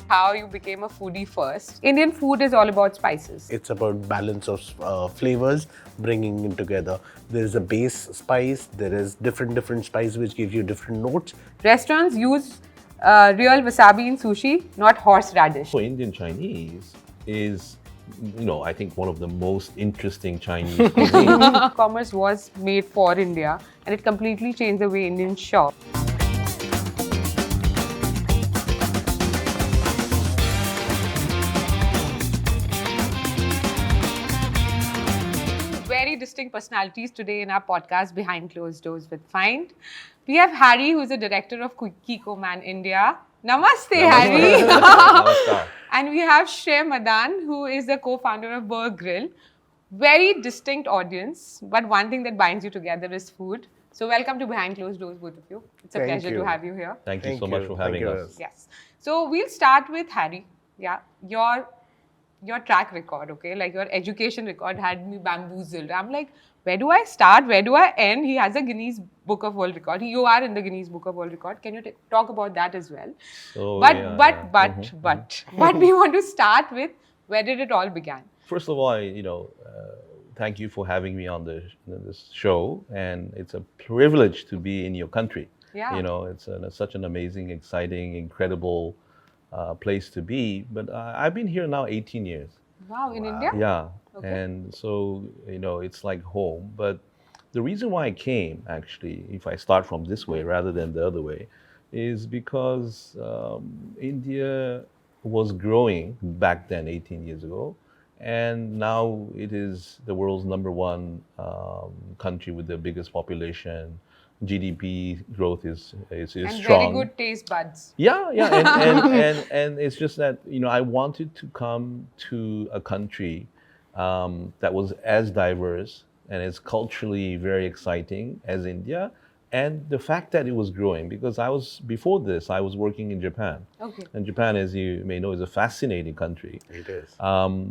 How you became a foodie first. Indian food is all about spices. It's about balance of flavors, bringing it together. There is a base spice, there is different spice which gives you different notes. Restaurants use real wasabi in sushi, not horseradish. So Indian Chinese is, I think one of the most interesting Chinese cuisine. Commerce was made for India and it completely changed the way Indians shop. Very distinct personalities today in our podcast Behind Closed Doors with Fynd. We have Harry, who's the director of Kikkoman India. Namaste, Harry. Namaskar. And we have Shreh Madan, who is the co-founder of Burgrill. Very distinct audience, but one thing that binds you together is food. So welcome to Behind Closed Doors, both of you. It's a Thank pleasure you. to have you here. Thank you so much for having us. Yes. So we'll start with Harry. Yeah, your track record, okay? Like your education record had me bamboozled. I'm like, where do I start? Where do I end? He has a Guinness Book of World Record. You are in the Guinness Book of World Record. Can you talk about that as well? So, But we want to start with where did it all begin? First of all, thank you for having me on this show, and it's a privilege to be in your country. Yeah. It's such an amazing, exciting, incredible place to be. But I've been here now 18 years. Wow, in India? Yeah. Okay. And so, it's like home. But the reason why I came, actually, if I start from this way rather than the other way, is because India was growing back then, 18 years ago. And now it is the world's #1 country with the biggest population. GDP growth is and strong. very good taste buds. Yeah, and it's just that I wanted to come to a country that was as diverse and as culturally very exciting as India, and the fact that it was growing, because before this I was working in Japan. Okay. And Japan, as you may know, is a fascinating country. It is.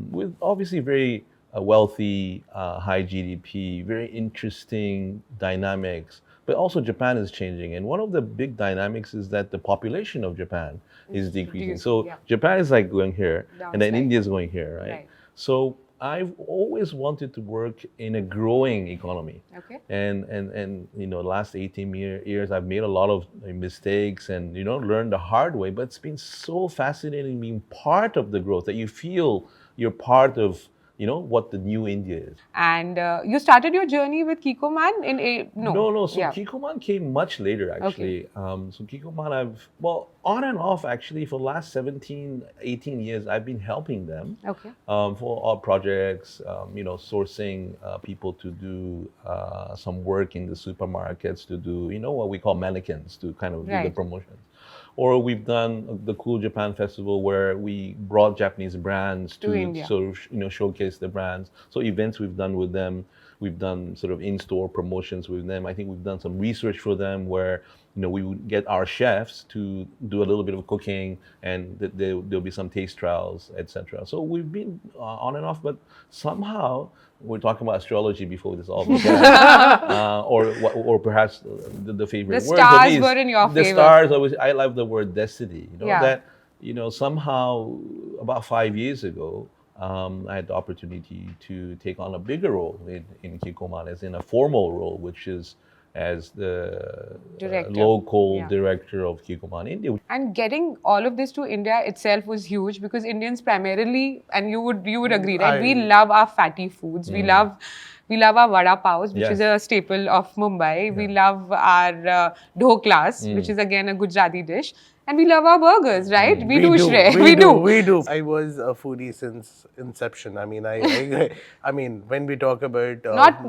With obviously very wealthy, high GDP, very interesting dynamics. But also Japan is changing. And one of the big dynamics is that the population of Japan is decreasing. So yeah. Japan is like going here, and then Downside. India is going here, right? Right. So I've always wanted to work in a growing economy. Okay. And the last 18 years, I've made a lot of mistakes and, learned the hard way. But it's been so fascinating being part of the growth that you feel you're part of, what the new India is. And you started your journey with Kikkoman in No. So yeah. Kikkoman came much later, actually. So Kikkoman, on and off, actually, for the last 17, 18 years, I've been helping them. Okay. For our projects, sourcing people to do some work in the supermarkets, to do, what we call mannequins, to kind of do the Right. promotions. Or we've done the Cool Japan Festival, where we brought Japanese brands To to India. sort of, showcase the brands. So events we've done with them. We've done sort of in-store promotions with them. I think we've done some research for them where, we would get our chefs to do a little bit of cooking, and there'll be some taste trials, etc. So we've been on and off, but somehow we're talking about astrology before this all began, or perhaps the favorite The word. stars were in your the favor. Stars always. I love the word destiny. Yeah. That somehow about 5 years ago, I had the opportunity to take on a bigger role in Kikkoman, as in a formal role, which is as the Director. local Yeah. director of Kikkoman India. And getting all of this to India itself was huge, because Indians primarily, and you would agree, right? We love our fatty foods. We love our vada paos, which Yes. is a staple of Mumbai. We love our dhoklas, which is again a Gujarati dish. And we love our burgers, right? We do, Shreh. We do. I was a foodie since inception. I mean, I mean, when we talk about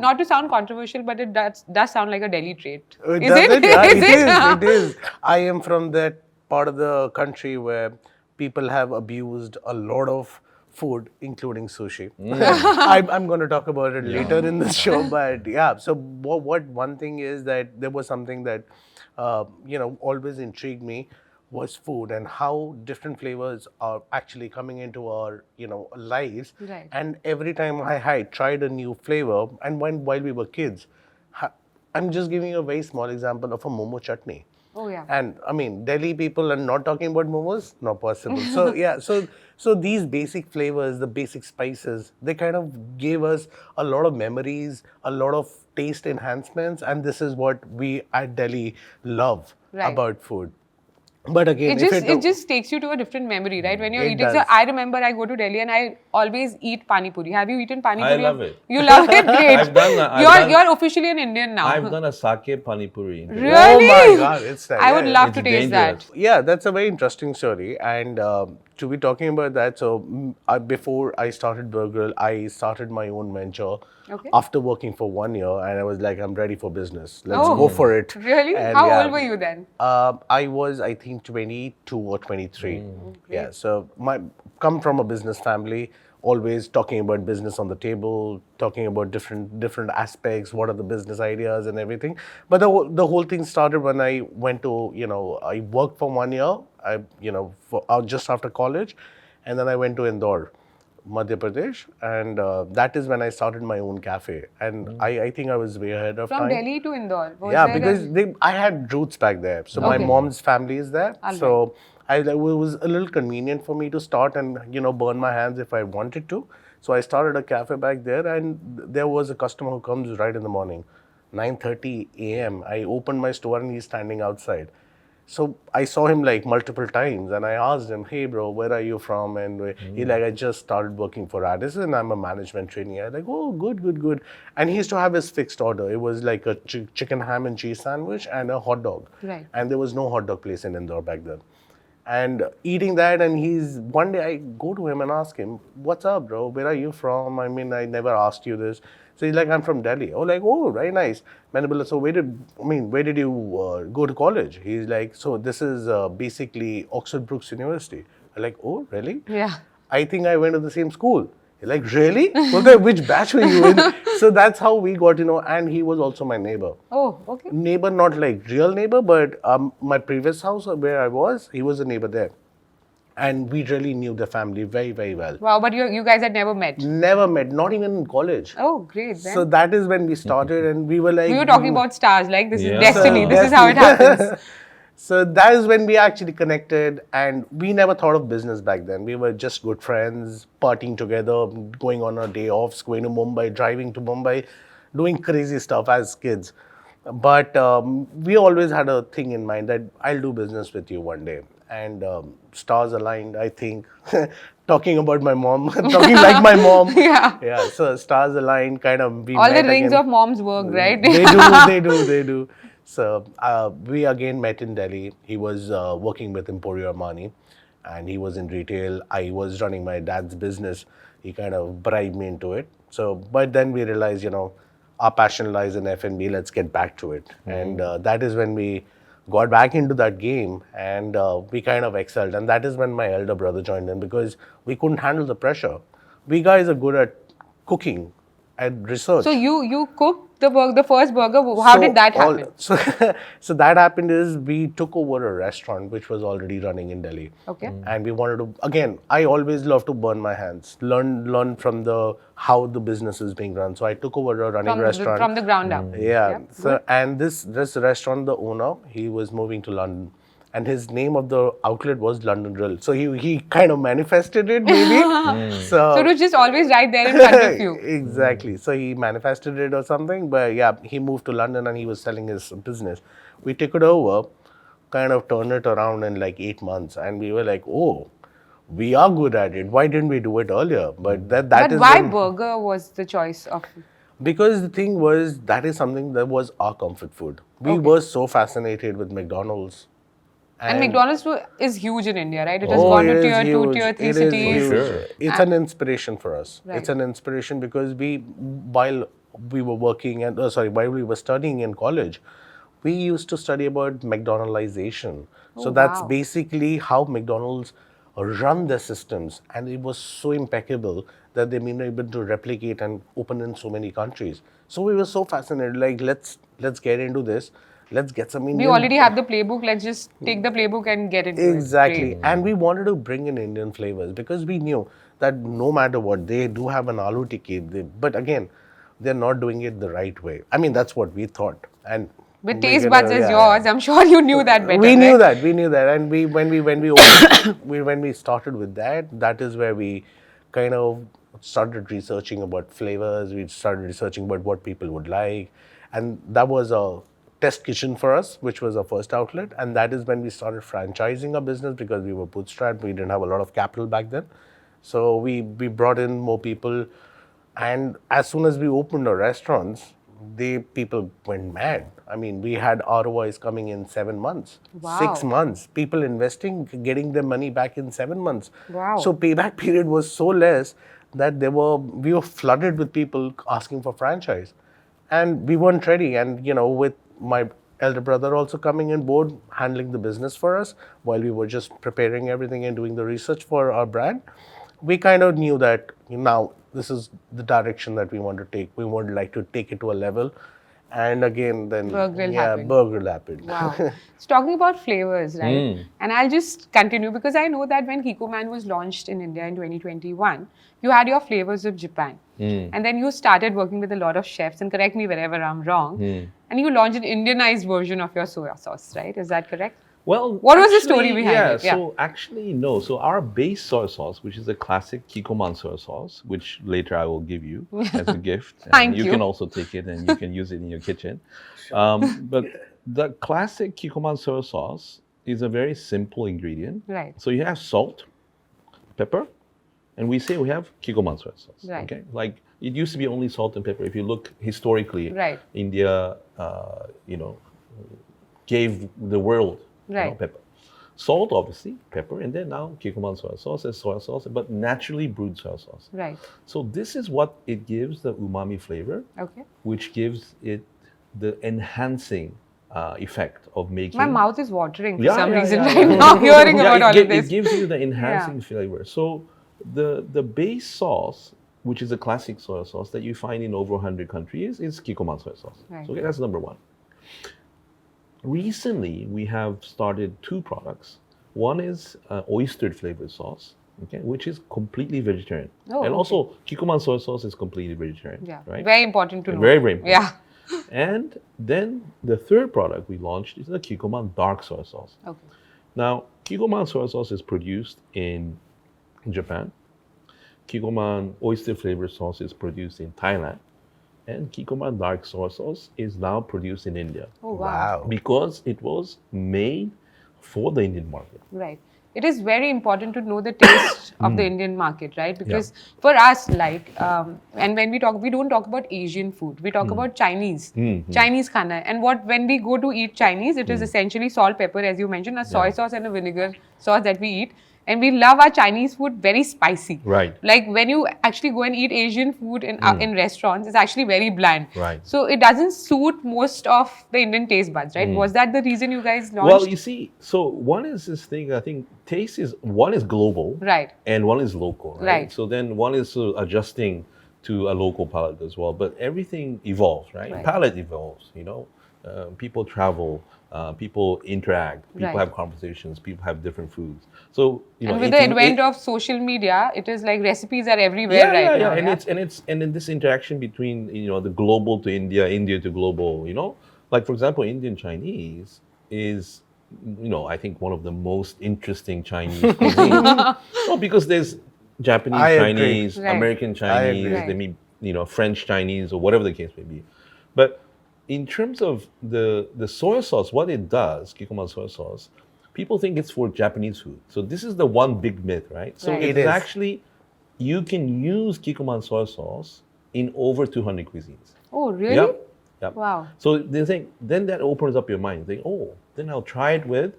Not to sound controversial, but it does sound like a Delhi trait. Is does it? Yeah, Is it is. I am from that part of the country where people have abused a lot of food, including sushi. I'm going to talk about it later in the show, but yeah. So what one thing is that there was something that always intrigued me was food and how different flavors are actually coming into our, lives. Right. And every time I had tried a new flavor, and while we were kids, I'm just giving you a very small example of a momo chutney. Oh, yeah. And I mean, Delhi people are not talking about momos, not possible. So yeah, so these basic flavors, the basic spices, they kind of gave us a lot of memories, a lot of taste enhancements, and this is what we at Delhi love Right. about food. But again, It just takes you to a different memory, right? When you're It eating. So does. I remember I go to Delhi and I always eat pani puri. Have you eaten pani I puri? love it. You love it? Great. I've done that. You're officially an Indian now. I've done a sake pani puri. Really? Oh my God, it's that. I would love It's to taste dangerous. that. Yeah, that's a very interesting story. And to be talking about that, so before I started Burgrill, I started my own venture Okay. after working for 1 year, and I was like, I'm ready for business. Let's Oh. go for it. Really? And How yeah, old were you then? I was, I think, 22 or 23. Yeah, so come from a business family, always talking about business on the table, talking about different aspects, what are the business ideas and everything. But the whole thing started when I went to, I worked for 1 year, just after college, and then I went to Indore, Madhya Pradesh, and that is when I started my own cafe. And I think I was way ahead of From time. Delhi to Indore. Was Yeah, there because I had roots back there. So my Okay. mom's family is there. All So it was a little convenient for me to start and, burn my hands if I wanted to. So I started a cafe back there, and there was a customer who comes right in the morning, 9:30 a.m. I opened my store and he's standing outside. So I saw him like multiple times, and I asked him, "Hey, bro, where are you from?" And he like, "I just started working for Addison. I'm a management trainee." I like, "Oh, good, good, good." And he used to have his fixed order. It was like a chicken ham and cheese sandwich and a hot dog. Right. And there was no hot dog place in Indore back then. And eating that, and one day I go to him and ask him, "What's up, bro? Where are you from? I mean, I never asked you this." So he's like, "I'm from Delhi." Oh, like, "Oh, very nice." Man, so where did you go to college? He's like, "So this is basically Oxford Brookes University." I'm like, "Oh, really?" Yeah. I think I went to the same school. He's like, "Really? Okay, which batch were you in?" So that's how we got to know. And he was also my neighbor. Oh, okay. Neighbor, not like real neighbor, but my previous house where I was, he was a neighbor there. And we really knew the family very, very well. Wow, but you guys had never met. Never met, not even in college. Oh, great. Then. So that is when we started, and we were like... we were talking about stars, like this Yeah. is destiny. So, This is how it happens. So that is when we actually connected, and we never thought of business back then. We were just good friends, partying together, going on our day offs, going to Mumbai, driving to Mumbai, doing crazy stuff as kids. But we always had a thing in mind that I'll do business with you one day. And stars aligned, I think. Talking about my mom, talking like my mom. Yeah. Yeah, so stars aligned, kind of. We All the met rings again. of mom's work, right? They do. So we again met in Delhi. He was working with Emporio Armani, and he was in retail. I was running my dad's business. He kind of bribed me into it. So, but then we realized, our passion lies in F&B. Let's get back to it. And that is when we got back into that game, and we kind of excelled. And that is when my elder brother joined in, because we couldn't handle the pressure. We guys are good at cooking and research. So you cooked the first burger. How did that happen? So that happened is we took over a restaurant which was already running in Delhi. Okay. And we wanted to, again, I always love to burn my hands, learn from how the business is being run. So I took over a running restaurant. From the ground up. Yeah. So, and this restaurant, the owner, he was moving to London, and his name of the outlet was London Grill. So he kind of manifested it, maybe. So it was just always right there in front of you. Exactly. So he manifested it or something. But yeah, he moved to London and he was selling his business. We took it over, kind of turned it around in like 8 months, and we were like, "Oh, we are good at it. Why didn't we do it earlier?" But that But is why when- burger was the choice of? because the thing was, that is something that was our comfort food. We were so fascinated with McDonald's. And McDonald's is huge in India, right? It has Oh, gone it to is tier 2, huge. tier 3 It is cities. huge. Sure. It's an inspiration for us. Right. It's an inspiration because while we were working and while we were studying in college, we used to study about McDonaldization. So that's wow. basically how McDonald's run their systems, and it was so impeccable that they've been able to replicate and open in so many countries. So we were so fascinated. Like, let's get into this. let's get some We Indian. already have the playbook. Let's just take the playbook and get into it. Exactly. Great. And we wanted to bring in Indian flavors because we knew that no matter what, they do have an aloo tikki. But again, they're not doing it the right way. I mean, that's what we thought. And With we're taste gonna- buds as yeah, yours, I'm sure you knew that better. we knew right? that, and when we started with that, that is where we kind of started researching about flavors. We started researching about what people would like, and that was a test kitchen for us, which was our first outlet. And that is when we started franchising our business because we were bootstrapped. We didn't have a lot of capital back then, so we brought in more people. And as soon as we opened our restaurants, people went mad. I mean, we had ROIs coming in 7 months, Wow. 6 months. People investing, getting their money back in 7 months. Wow. So payback period was so less that we were flooded with people asking for franchise, and we weren't ready. And with my elder brother also coming in board, handling the business for us while we were just preparing everything and doing the research for our brand, we kind of knew that now this is the direction that we want to take. We would like to take it to a level. And again, then Burgrill yeah, happened. Burgrill happened. Wow. So talking about flavors, right? And I'll just continue because I know that when Kikkoman was launched in India in 2021, you had your flavors of Japan. And then you started working with a lot of chefs, and correct me wherever I'm wrong, and you launched an Indianized version of your soya sauce, right? Is that correct? Well, What was the story behind it? Yeah. So actually, no. So our base soy sauce, which is a classic Kikkoman soy sauce, which later I will give you as a gift. And Thank you. You can also take it and you can use it in your kitchen. But the classic Kikkoman soy sauce is a very simple ingredient. Right. So you have salt, pepper, and we say we have Kikkoman soy sauce. Right. Okay. Like it used to be only salt and pepper. If you look historically, Right. India, gave the world Right. pepper. Salt, obviously, pepper, and then now Kikkoman soy sauce, but naturally brewed soy sauce. Right. So this is what it gives the umami flavor, Okay. which gives it the enhancing effect of making. My mouth is watering for Yeah, some yeah, reason yeah, right yeah. now, hearing Yeah, about all of it this. gives you the enhancing flavor. So the base sauce, which is a classic soy sauce that you find in over 100 countries, is Kikkoman soy sauce. Right. So that's number one. Recently, we have started 2 products. One is oyster flavored sauce, okay, which is completely vegetarian. Oh, and okay. also, Kikkoman soy sauce is completely vegetarian. Yeah. Right? Very important to know. Very, very important. Yeah. And then the third product we launched is the Kikkoman dark soy sauce. Okay. Now, Kikkoman soy sauce is produced in Japan. Kikkoman oyster flavored sauce is produced in Thailand. And Kikkoman dark soy sauce is now produced in India Oh, wow. because it was made for the Indian market. Right. It is very important to know the taste of the Indian market, right? Because for us, and when we don't talk about Asian food. We talk about Chinese, Chinese khana. And when we go to eat Chinese, it is essentially salt, pepper, as you mentioned, a soy sauce and a vinegar sauce that we eat. And we love our Chinese food very spicy. Right. Like when you actually go and eat Asian food in restaurants, it's actually very bland. Right. So it doesn't suit most of the Indian taste buds, right? Was that the reason you guys launched? Well, you see, so one is this thing, I think taste is, one is global. Right. And one is local, right? Right. So then one is sort of adjusting to a local palate as well. But everything evolves, right? Right. Palate evolves, people travel, people interact, people Right. have conversations, people have different foods. So, And with the advent of social media, it is like recipes are everywhere right now. And in this interaction between the global to India, India to global, like for example, Indian Chinese is I think one of the most interesting Chinese cuisines. Well, because there's Japanese I agree. Chinese, Right. American Chinese, Right. there may French Chinese or whatever the case may be, but in terms of the soy sauce, what it does, Kikkoman soy sauce, people think it's for Japanese food. So this is the one big myth, right? So Right. it It is is. actually, you can use Kikkoman soy sauce in over 200 cuisines. Oh, really? Yep. Wow. So they think, then that opens up your mind. You think, oh, then I'll try it with,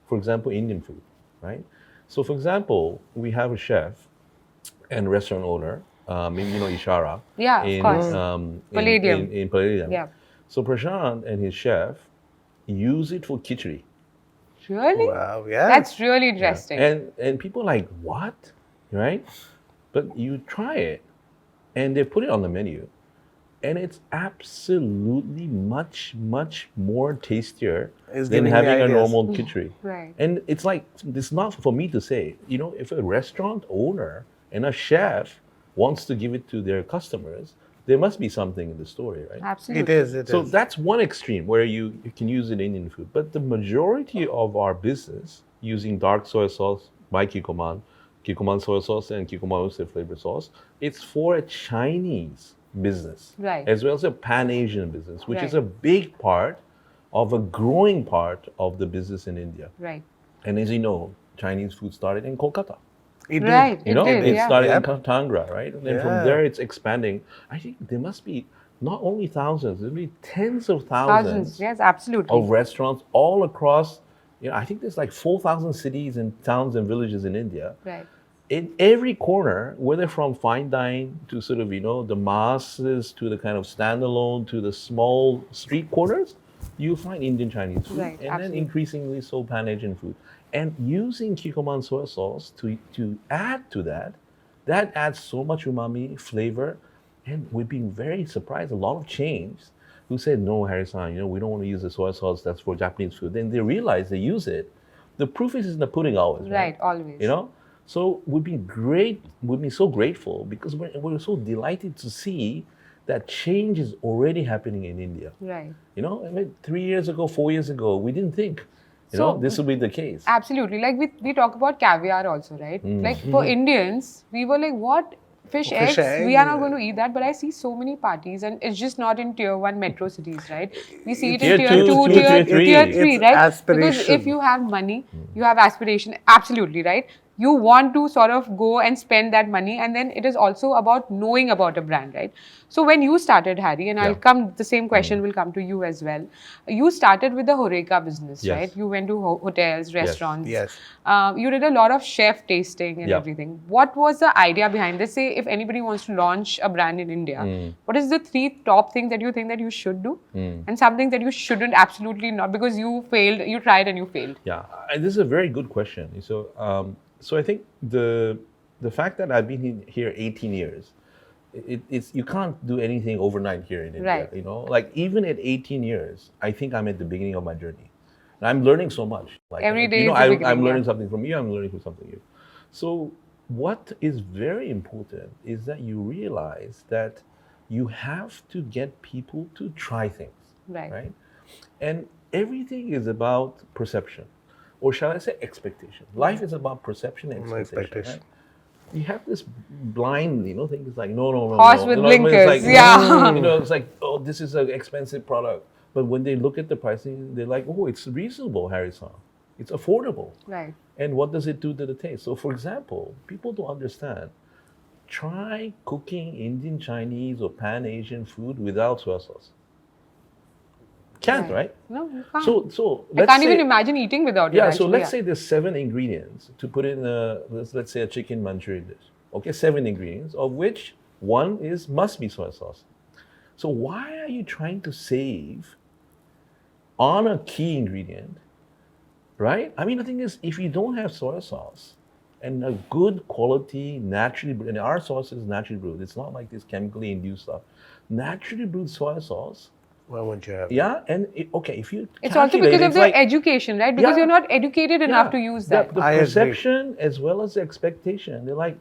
for example, Indian food, right? So for example, we have a chef and restaurant owner, maybe Ishara. Yeah, of in, course. Palladium. In Palladium. Yeah. So Prashant and his chef use it for khichdi. Really? Wow, yeah. That's really interesting. And people are like, what? Right? But you try it, and they put it on the menu, and it's absolutely much more tastier It's than giving me having a ideas. normal khichdi. Right. And it's like, it's not for me to say, if a restaurant owner and a chef wants to give it to their customers, there must be something in the story, right? Absolutely. It is. So that's one extreme where you can use it in Indian food. But the majority of our business using dark soy sauce by Kikkoman, Kikkoman soy sauce and Kikkoman oyster flavor sauce, it's for a Chinese business, Right. as well as a Pan-Asian business, which is Right. a big part of a growing part of the business in India. Right. And as you know, Chinese food started in Kolkata. It Right. did. It Yeah. started Yep. in Kangra, right? And then from Yeah. there, it's expanding. I think there must be not only thousands, there'll be tens of Thousands. thousands Yes, absolutely. of restaurants all across. I think there's like 4,000 cities and towns and villages in India. Right. In every corner, whether from fine dine to sort of, the masses to the kind of standalone to the small street corners, you'll find Indian Chinese food. Right, And then absolutely. increasingly so Pan-Asian food. And using Kikkoman soy sauce to add to that adds so much umami, flavor. And we've been very surprised. A lot of chains who said, no, Harry-san, we don't want to use the soy sauce, that's for Japanese food. Then they realize they use it. The proof is in the pudding always, Right. Always. So we've been so grateful because we're so delighted to see that change is already happening in India. Right. 3 years ago, 4 years ago, we didn't think, So- this would be the case. Absolutely. Like we talk about caviar also, right? Like for Indians, we were like, what? Fish eggs? egg? We are not going to eat that. But I see so many parties, and it's just not in tier 1 metro cities, right? We see it in Tier tier 2, two, tier tier three. 3, It's right? Because aspiration. if you have money, you have aspiration, absolutely, right? You want to sort of go and spend that money, and then it is also about knowing about a brand, right? So when you started, Harry, and the same question will come to you as well. You started with the Horeca business, Yes. right? You went to hotels, restaurants. Yes. You did a lot of chef tasting and Yeah. everything. What was the idea behind this? Say, if anybody wants to launch a brand in India, what is the 3 top things that you think that you should do, and something that you shouldn't absolutely not because you failed, you tried and you failed? Yeah, this is a very good question. So I think the fact that I've been here 18 years, it's you can't do anything overnight here in India. Right. Like even at 18 years, I think I'm at the beginning of my journey. And I'm learning so much. Like Every day is the I'm beginning, learning yeah. something from you. I'm learning from something you. So what is very important is that you realize that you have to get people to try things. Right. And everything is about perception, or shall I say expectation. Life is about perception and expectation. Expectation. Right? You have this blind, thing. It's like, no. Horse with It's blinkers, like, yeah. It's like, oh, this is an expensive product. But when they look at the pricing, they're like, oh, it's reasonable, Harry-san. It's affordable. Right. And what does it do to the taste? So, for example, people don't understand. Try cooking Indian, Chinese, or Pan-Asian food without soy sauce. Can't, right? No, you can't. So I let's can't even say- imagine eating without it. Yeah, so actually, let's say there's 7 ingredients to put in let's say a chicken Manchurian dish. Okay, 7 ingredients, of which 1 must be soy sauce. So why are you trying to save on a key ingredient, right? I mean, the thing is, if you don't have soy sauce and a good quality, naturally brewed, and our sauce is naturally brewed, it's not like this chemically induced stuff. Naturally brewed soy sauce, Why won't you have? yeah, and if you it's also calculate, because of it's the like- education, right? Because Yeah. you're not educated enough to use that. The I agree. perception as well as the expectation. They're like,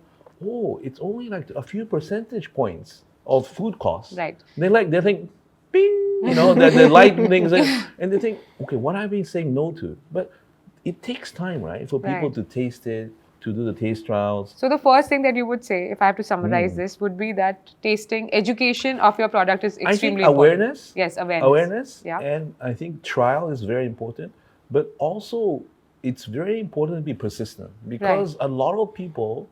oh, it's only like a few percentage points of food costs. Right. They think, bing, that the light things, and they think, okay, what have I been saying no to? But it takes time, right, for people Right. to taste it, to do the taste trials. So the first thing that you would say, if I have to summarize this, would be that tasting, education of your product is I think extremely important. awareness. Yes, awareness. Awareness. Yeah. And I think trial is very important. But also, it's very important to be persistent because a lot of people,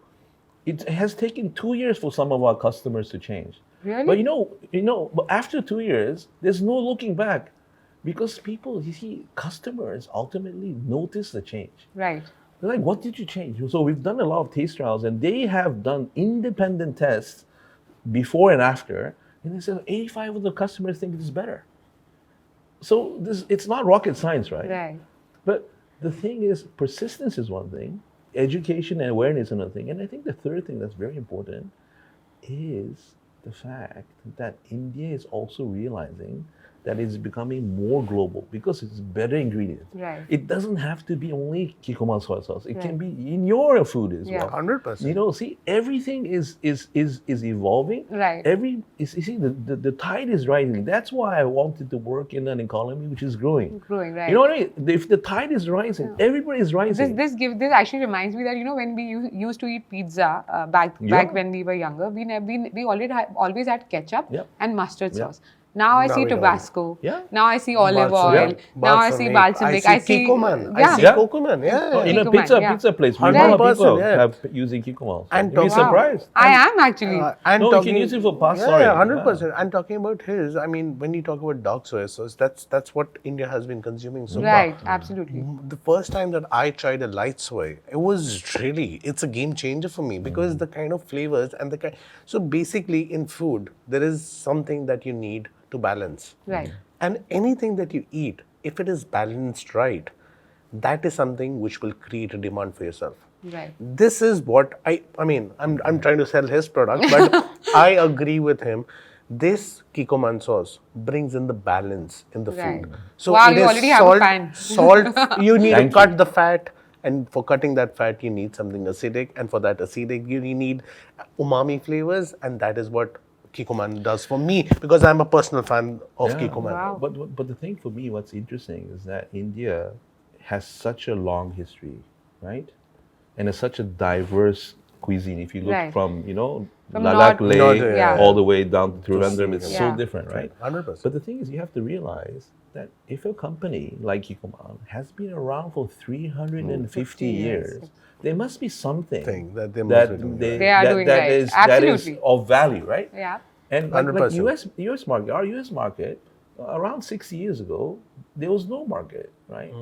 it has taken 2 years for some of our customers to change. Really? But but after 2 years, there's no looking back because people, customers ultimately notice the change. Right. They're like, what did you change? So we've done a lot of taste trials and they have done independent tests before and after. And they said 85 of the customers think it is better. So it's not rocket science, right? Right. But the thing is, persistence is one thing, education and awareness is another thing. And I think the third thing that's very important is the fact that India is also realizing that it's becoming more global because it's better ingredients. Right. It doesn't have to be only Kikkoman soy sauce. It can Right. be in your food as Yeah. well. 100%. You know, see, everything is evolving. Right. You see, the tide is rising. That's why I wanted to work in an economy which is growing. Growing, right. You know what I mean? If the tide is rising, everybody is rising. This actually reminds me that when we used to eat pizza back Yeah. when we were younger, we always had ketchup Yeah. and mustard Yeah. sauce. Now I Now see we don't. Tabasco. Yeah. Now I see olive Balsamic. oil. Now I see balsamic. I see Kikkoman. I see Yeah. Kikkoman. Yeah. In a Kikkoman, yeah. pizza place, we know 100%, people yeah. have using Kikkoman. And You'd be talking- surprised. I am actually. And No, you can use it for pasta, Yeah, sorry. 100%. And talking about his, I mean, when you talk about dark soy sauce, that's what India has been consuming so Right, far. absolutely. The first time that I tried a light soy, it's a game changer for me because the kind of flavors and the kind. So basically, in food, there is something that you need to balance. Right. And anything that you eat, if it is balanced right, that is something which will create a demand for yourself. Right. This is what I mean, I'm trying to sell his product, but I agree with him. This Kikkoman sauce brings in the balance in the Right. food. So Wow, it you is already have a fan. Salt, you need Thank to cut the fat, and for cutting that fat, you need something acidic, and for that acidic, you need umami flavors, and that is what Kikkoman does for me because I'm a personal fan of Yeah. Kikkoman. Wow. But the thing for me, what's interesting is that India has such a long history, right? And it's such a diverse cuisine. If you look Right. from From Ladakh, north- Leh, Yeah. all the way down to Trivandrum, it's Yeah. so different, right? 100%. But the thing is, you have to realize that if a company like Kikkoman has been around for 350 years, there must be something That they must be doing They are doing right. that is Absolutely. of value, right? Yeah. And like 100%. US market, our US market, around 60 years ago, there was no market, right?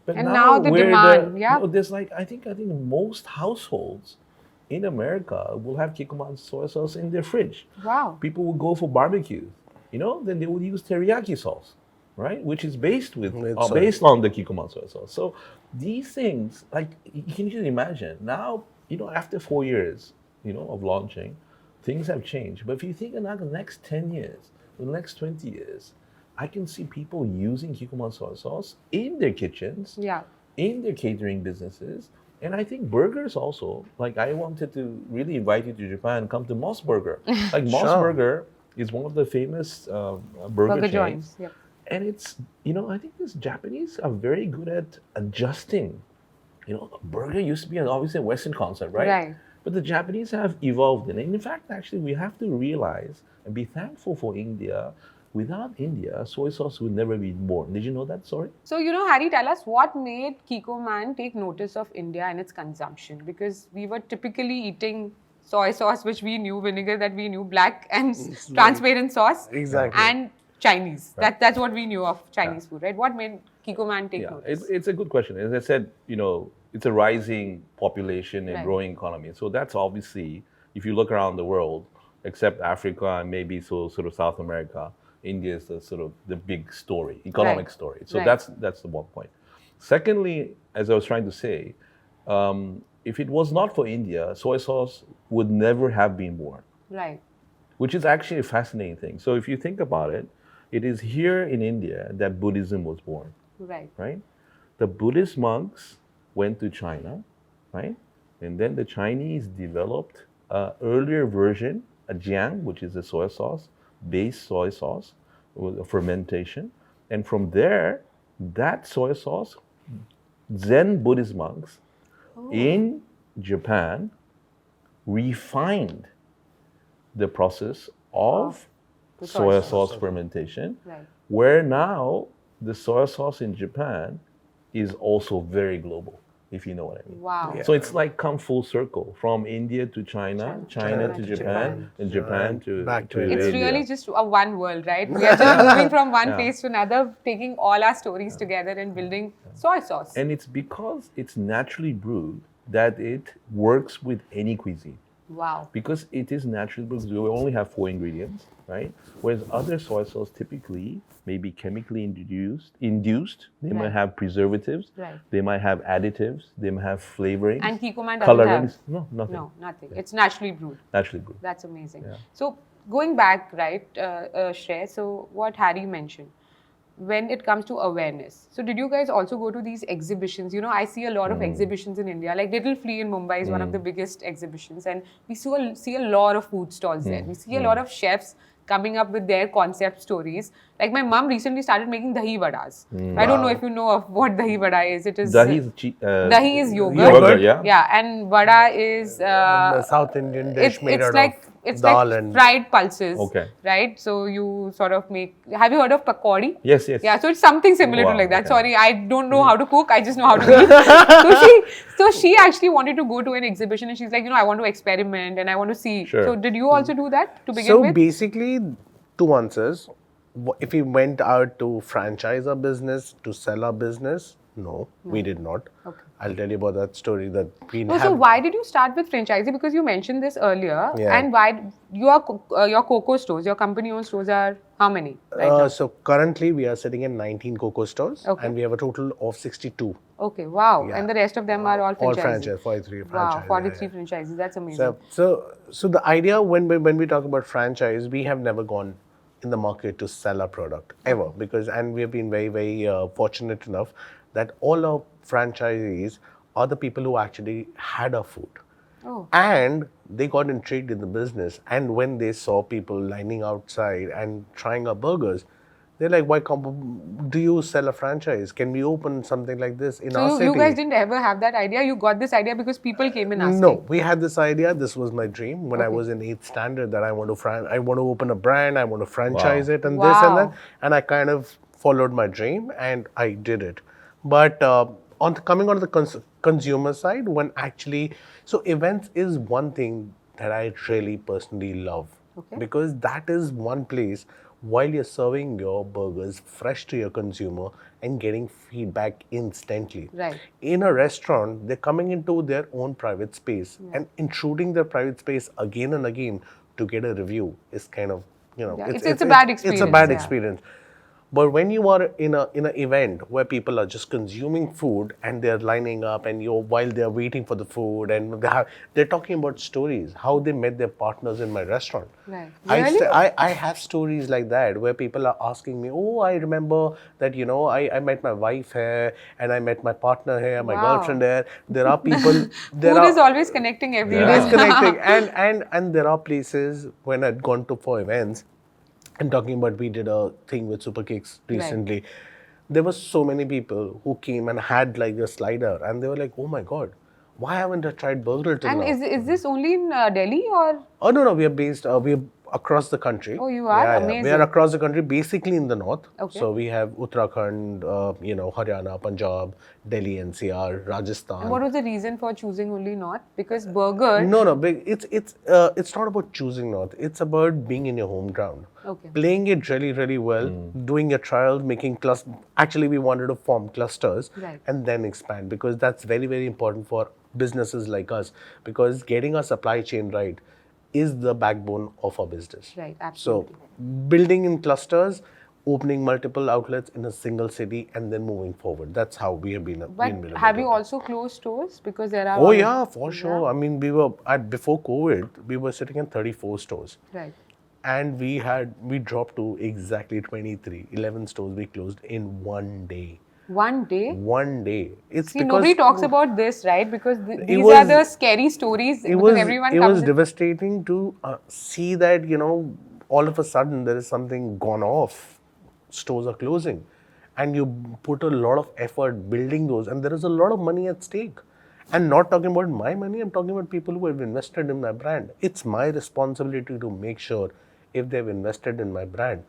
But And now the we're demand, yeah. there's like I think most households in America will have Kikkoman soy sauce in their fridge. Wow. People will go for barbecue, then they would use teriyaki sauce, right? Which is based based on the Kikkoman soy sauce. So these things, like you can just imagine now, after 4 years, of launching, things have changed. But if you think about the next 10 years, the next 20 years, I can see people using Kikkoman soy sauce in their kitchens, Yeah. in their catering businesses. And I think burgers also, like I wanted to really invite you to Japan, come to Moss Burger. Like Moss Sure. Burger is one of the famous burger chains. joints. Yep. And it's, I think these Japanese are very good at adjusting. A burger used to be obviously a Western concept, right? Right. But the Japanese have evolved in it. In fact, actually, we have to realize and be thankful for India. Without India, soy sauce would never be born. Did you know that story? So, Harry, tell us what made Kikkoman take notice of India and its consumption? Because we were typically eating soy sauce, which we knew, vinegar that we knew, black and transparent sauce. Exactly. And Chinese. That's what we knew of Chinese food, right? What made Kikkoman take notice? It's a good question. As I said, it's a rising population and Right. growing economy. So that's obviously, if you look around the world, except Africa and maybe sort of South America, India is the big story, economic Right. story. So Right. that's the one point. Secondly, as I was trying to say, if it was not for India, soy sauce would never have been born, Right. which is actually a fascinating thing. So if you think about it, it is here in India that Buddhism was born, Right. right? The Buddhist monks went to China, right? And then the Chinese developed an earlier version, a jiang, which is a soy sauce, based soy sauce with a fermentation. And from there, that soy sauce, Zen Buddhist monks in Japan refined the process of The soy sauce fermentation, Right. where now the soy sauce in Japan is also very global, if you know what I mean. Wow. Yeah. So it's like come full circle from India to China, China to Japan, and Japan to back to It's India. really just a one world, right? We are just moving from one Yeah. place to another, taking all our stories together and building soy sauce. And it's because it's naturally brewed that it works with any cuisine. Wow. Because it is naturally brewed, we only have 4 ingredients, right? Whereas other soy sauce typically may be chemically induced. They might Right. have preservatives. Right. They might have additives. They might have flavorings. And Kikkoman doesn't colorings. have. No, nothing. No, nothing. It's naturally brewed. Naturally brewed. That's amazing. Yeah. So going back, right, Shreh, so what Harry mentioned, when it comes to awareness. So did you guys also go to these exhibitions? You know, I see a lot of exhibitions in India. Like Little Flea in Mumbai is one of the biggest exhibitions, and we see a lot of food stalls there. We see a lot of chefs coming up with their concept stories. Like my mom recently started making dahi vadas. I don't know if you know of what dahi vada is. It is Dahi is dahi is yogurt. yogurt, yeah? Yeah, and vada is The South Indian dish made out of it's dal like and fried pulses. Okay. Right? So you sort of make. Have you heard of pakodi? Yes, yes. Yeah, so it's something similar Wow, to like that. okay. Sorry, I don't know how to cook. I just know how to eat. So she actually wanted to go to an exhibition, and she's like, I want to experiment and I want to see. Sure. So did you also do that to begin So with? basically, two answers. If we went out to franchise our business, to sell our business, no, we did not. Okay. I'll tell you about that story that we No, so why did you start with franchisee? Because you mentioned this earlier. Yeah. And why your cocoa stores, your company-owned stores are how many right now? So currently we are sitting in 19 Coco stores, Okay. and we have a total of 62. Okay, wow. Yeah. And the rest of them are all franchisees? All franchise, 43 Wow, franchise. 43 franchises. That's amazing. So the idea when we talk about franchise, we have never gone in the market to sell our product ever, and we have been very fortunate enough that all our franchisees are the people who actually had our food. Oh. And they got intrigued in the business, and when they saw people lining outside and trying our burgers, they're like, why do you sell a franchise? Can we open something like this in our So city? you guys didn't ever have that idea? You got this idea because people came in asking? No, we had this idea. This was my dream when I was in 8th standard, that I want to open a brand, I want to franchise it, and this and that. Wow. And I kind of followed my dream, and I did it. But coming on the consumer side, so events is one thing that I really personally love. Okay. Because that is one place while you're serving your burgers fresh to your consumer and getting feedback instantly. Right. In a restaurant, they're coming into their own private space and intruding their private space again and again to get a review is kind of, it's a bad experience. It's a bad yeah. experience. But when you are in an event where people are just consuming food and they're lining up, and while they're waiting for the food, and they're talking about stories, how they met their partners in my restaurant. Right. Really? I have stories like that where people are asking me, oh, I remember that, I met my wife here, and I met my partner here, my Wow. girlfriend here. There are people. Food is always connecting every It day. is connecting, and there are places when I'd gone to for events. I'm talking about, we did a thing with Super Cakes recently. Right. There were so many people who came and had like a slider, and they were like, oh my God, why haven't I tried Burgrill till And now? is this only in Delhi or? Oh, no, we are based, we're across the country. Oh, you are? Amazing. We are across the country, basically in the north. Okay. So we have Uttarakhand, Haryana, Punjab, Delhi, NCR, Rajasthan. And what was the reason for choosing only North? Because burger. No, it's not about choosing north. It's about being in your home ground. Okay. Playing it really, really well, doing a trial, making clusters. Actually, we wanted to form clusters Right. and then expand, because that's very, very important for businesses like us, because getting our supply chain right is the backbone of our business. Right, absolutely. So, building in clusters, opening multiple outlets in a single city, and then moving forward. That's how we have been. But have you also closed stores? Because there are. Oh yeah, for sure. I mean, before COVID, we were sitting in 34 stores. Right. And we dropped to exactly 23. 11 stores we closed in one day. One day? One day. It's See, because nobody talks about this, right? Because these was- are the scary stories. Because everyone it comes was in. devastating to see that, all of a sudden there is something gone off. Stores are closing. And you put a lot of effort building those, and there is a lot of money at stake. And not talking about my money, I'm talking about people who have invested in my brand. It's my responsibility to make sure, if they've invested in my brand,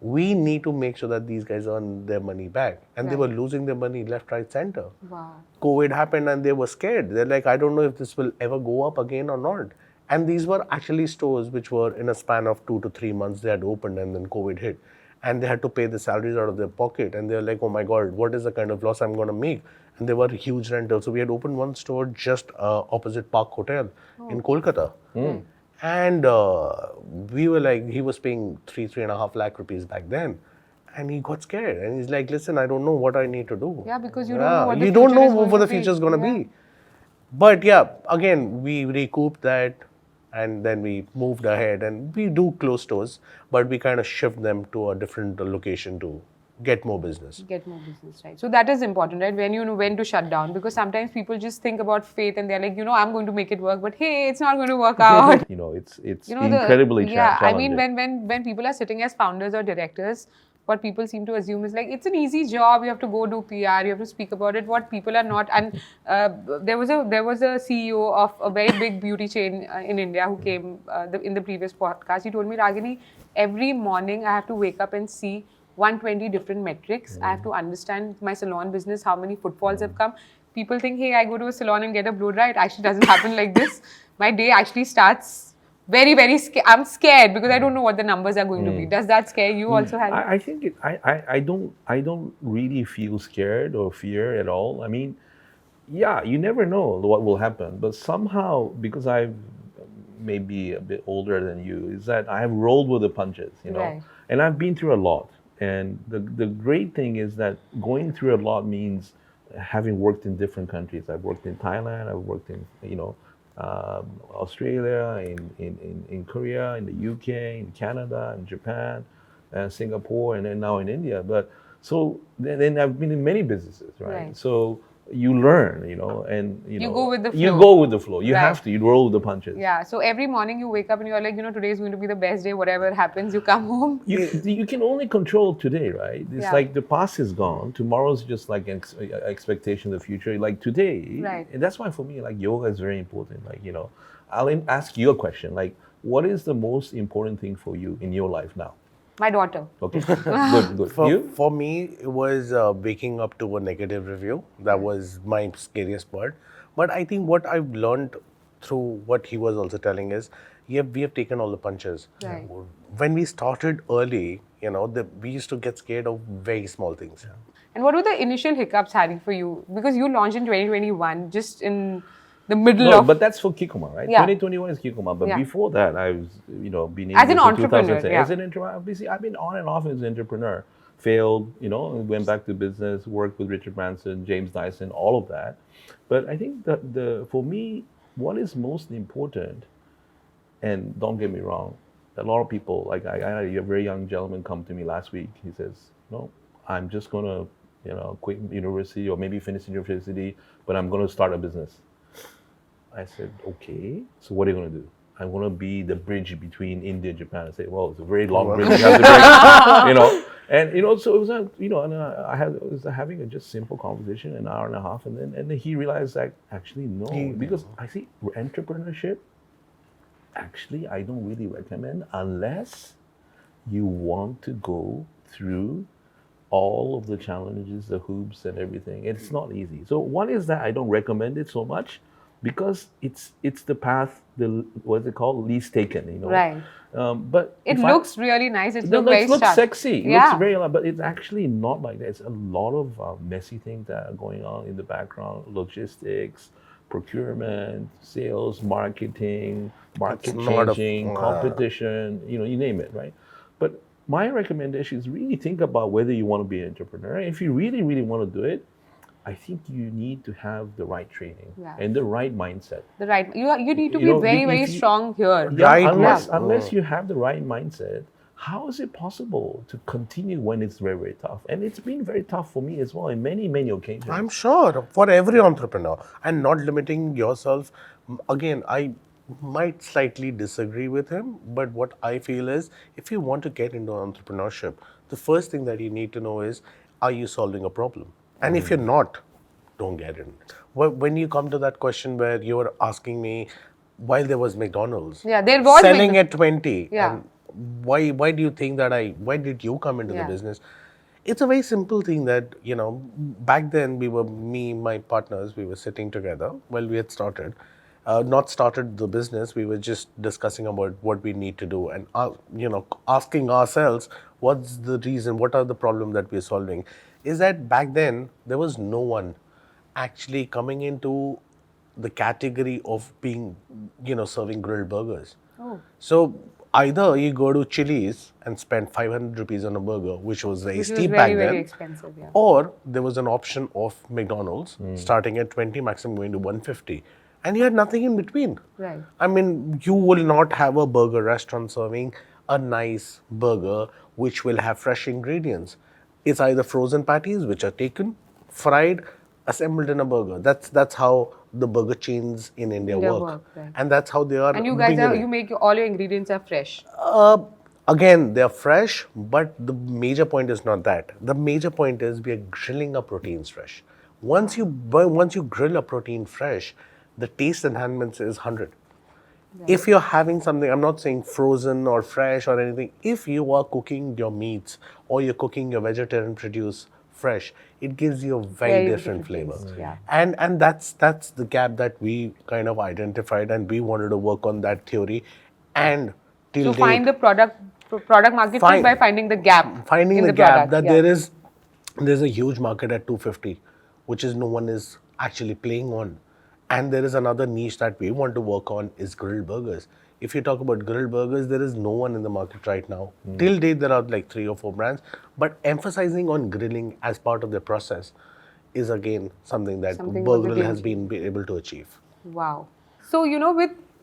we need to make sure that these guys earn their money back. And they were losing their money left, right, center. Wow. COVID happened and they were scared. They're like, I don't know if this will ever go up again or not. And these were actually stores which were in a span of 2 to 3 months they had opened, and then COVID hit. And they had to pay the salaries out of their pocket. And they're like, oh my God, what is the kind of loss I'm going to make? And they were huge rentals. So we had opened one store just opposite Park Hotel in Kolkata. And we were like, he was paying 3.5 lakh rupees back then. And he got scared. And he's like, listen, I don't know what I need to do. Yeah, because you don't know what the you don't future know is going what to the be. future is going to Yeah. be. But yeah, again, we recouped that. And then we moved ahead, and we do close stores, but we kind of shift them to a different location to get more business. Get more business, right? So that is important, right? When you know when to shut down, because sometimes people just think about faith and they're like, I'm going to make it work, but hey, it's not going to work out. It's incredibly challenging. I mean, when people are sitting as founders or directors, what people seem to assume is like it's an easy job. You have to go do PR. You have to speak about it. What people are not. And there was a CEO of a very big beauty chain in India who came in the previous podcast. He told me, Ragini, every morning I have to wake up and see 120 different metrics. I have to understand my salon business, how many footfalls have come. People think, hey, I go to a salon and get a blow dry. It actually doesn't happen like this. My day actually starts very, very scared. I'm scared because I don't know what the numbers are going to be. Does that scare you also, Harry? I think I don't really feel scared or fear at all. I mean, yeah, you never know what will happen, but somehow, because I've maybe a bit older than you, is that I have rolled with the punches, Right. and I've been through a lot. And the great thing is that going through a lot means having worked in different countries. I've worked in Thailand, I've worked in, Australia, in Korea, in the UK, in Canada, in Japan, Singapore, and then now in India. But so then I've been in many businesses, right? So you learn, and You go with the flow. You go with the flow. You Right. have to. You roll with the punches. Yeah. So every morning you wake up and you're like, today is going to be the best day. Whatever happens, you come home. You can only control today, right? It's Yeah. like the past is gone. Tomorrow's just like an expectation of the future. Like today, Right. And that's why for me, like yoga is very important. Like, I'll ask you a question. Like, what is the most important thing for you in your life now? My daughter. Okay, good. For me, it was waking up to a negative review. That was my scariest part. But I think what I've learned through what he was also telling is, we have taken all the punches. Right. When we started early, we used to get scared of very small things. And what were the initial hiccups, Harry, for you? Because you launched in 2021, just in the middle of... But that's for Kikkoman, right? Yeah. 2021 is Kikkoman. But before that, I was, been in As an this in entrepreneur, 2010. yeah. As an entrepreneur, obviously, I've been on and off as an entrepreneur. Failed, went back to business, worked with Richard Branson, James Dyson, all of that. But I think that for me, what is most important, and don't get me wrong, a lot of people, like I had a very young gentleman come to me last week. He says, no, I'm just going to, quit university or maybe finish university, but I'm going to start a business. I said, okay, so what are you going to do? I want to be the bridge between India and Japan. I said, well, it's a very long bridge. You have to break, And, so it was, and I was having a just simple conversation, an hour and a half. And then he realized that actually, no, because I see entrepreneurship, actually, I don't really recommend unless you want to go through all of the challenges, the hoops and everything. It's not easy. So one is that I don't recommend it so much, because it's the path, what's it called, least taken, Right. But it looks really nice. It looks very looks sharp. sexy. It Yeah. looks very, but it's actually not like that. It's a lot of messy things that are going on in the background: logistics, procurement, sales, marketing, market changing, competition. You name it, right? But my recommendation is really think about whether you want to be an entrepreneur. If you really, really want to do it, I think you need to have the right training and the right mindset. The right, you need to be very, very strong here. Unless you have the right mindset, how is it possible to continue when it's very, very tough? And it's been very tough for me as well in many, many occasions. I'm sure for every entrepreneur, and not limiting yourself. Again, I might slightly disagree with him, but what I feel is, if you want to get into entrepreneurship, the first thing that you need to know is, are you solving a problem? And if you're not, don't get in. When you come to that question where you were asking me, while there was McDonald's, there was selling at 20, Yeah. and why do you think that why did you come into the business? It's a very simple thing that, back then my partners, we were sitting together while we had started. Not started the business, we were just discussing about what we need to do and, asking ourselves, what's the reason, what are the problems that we're solving? Is that back then, there was no one actually coming into the category of being, serving grilled burgers. Oh. So either you go to Chili's and spend 500 rupees on a burger, which was very steep back then. Very expensive, yeah. Or there was an option of McDonald's starting at 20, maximum going to 150. and you had nothing in between. Right. I mean, you will not have a burger restaurant serving a nice burger which will have fresh ingredients. It's either frozen patties which are taken, fried, assembled in a burger. That's how the burger chains in India work, right. and that's how they are And you guys beginning. you make all your ingredients are fresh. Again, they're fresh, but the major point is not that. The major point is we are grilling our proteins fresh. Once you grill a protein fresh, the taste enhancement is 100. If you're having something, I'm not saying frozen or fresh or anything, if you are cooking your meats or you're cooking your vegetarian produce fresh, it gives you a very different flavor. taste, yeah. And that's the gap that we kind of identified, and we wanted to work on that theory. And till So find date, the product market fit Find- by finding the gap. finding in the the gap product. that Yeah. there's a huge market at 250, which is no one is actually playing on. And there is another niche that we want to work on is grilled burgers. If you talk about grilled burgers, there is no one in the market right now. Till date, there are like 3 or 4 brands, but emphasizing on grilling as part of the process is again something that Something was a Burgrill game has been able to achieve. Wow. So,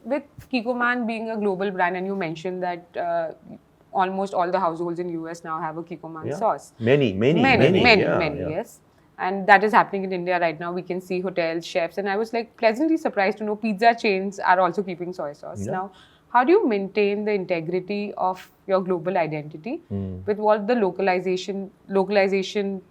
with Kikkoman being a global brand, and you mentioned that almost all the households in US now have a Kikkoman Yeah. sauce. Many, yeah. Yes. And that is happening in India right now. We can see hotels, chefs, and I was like pleasantly surprised to know pizza chains are also keeping soy sauce. Yeah. Now, how do you maintain the integrity of your global identity with what the localization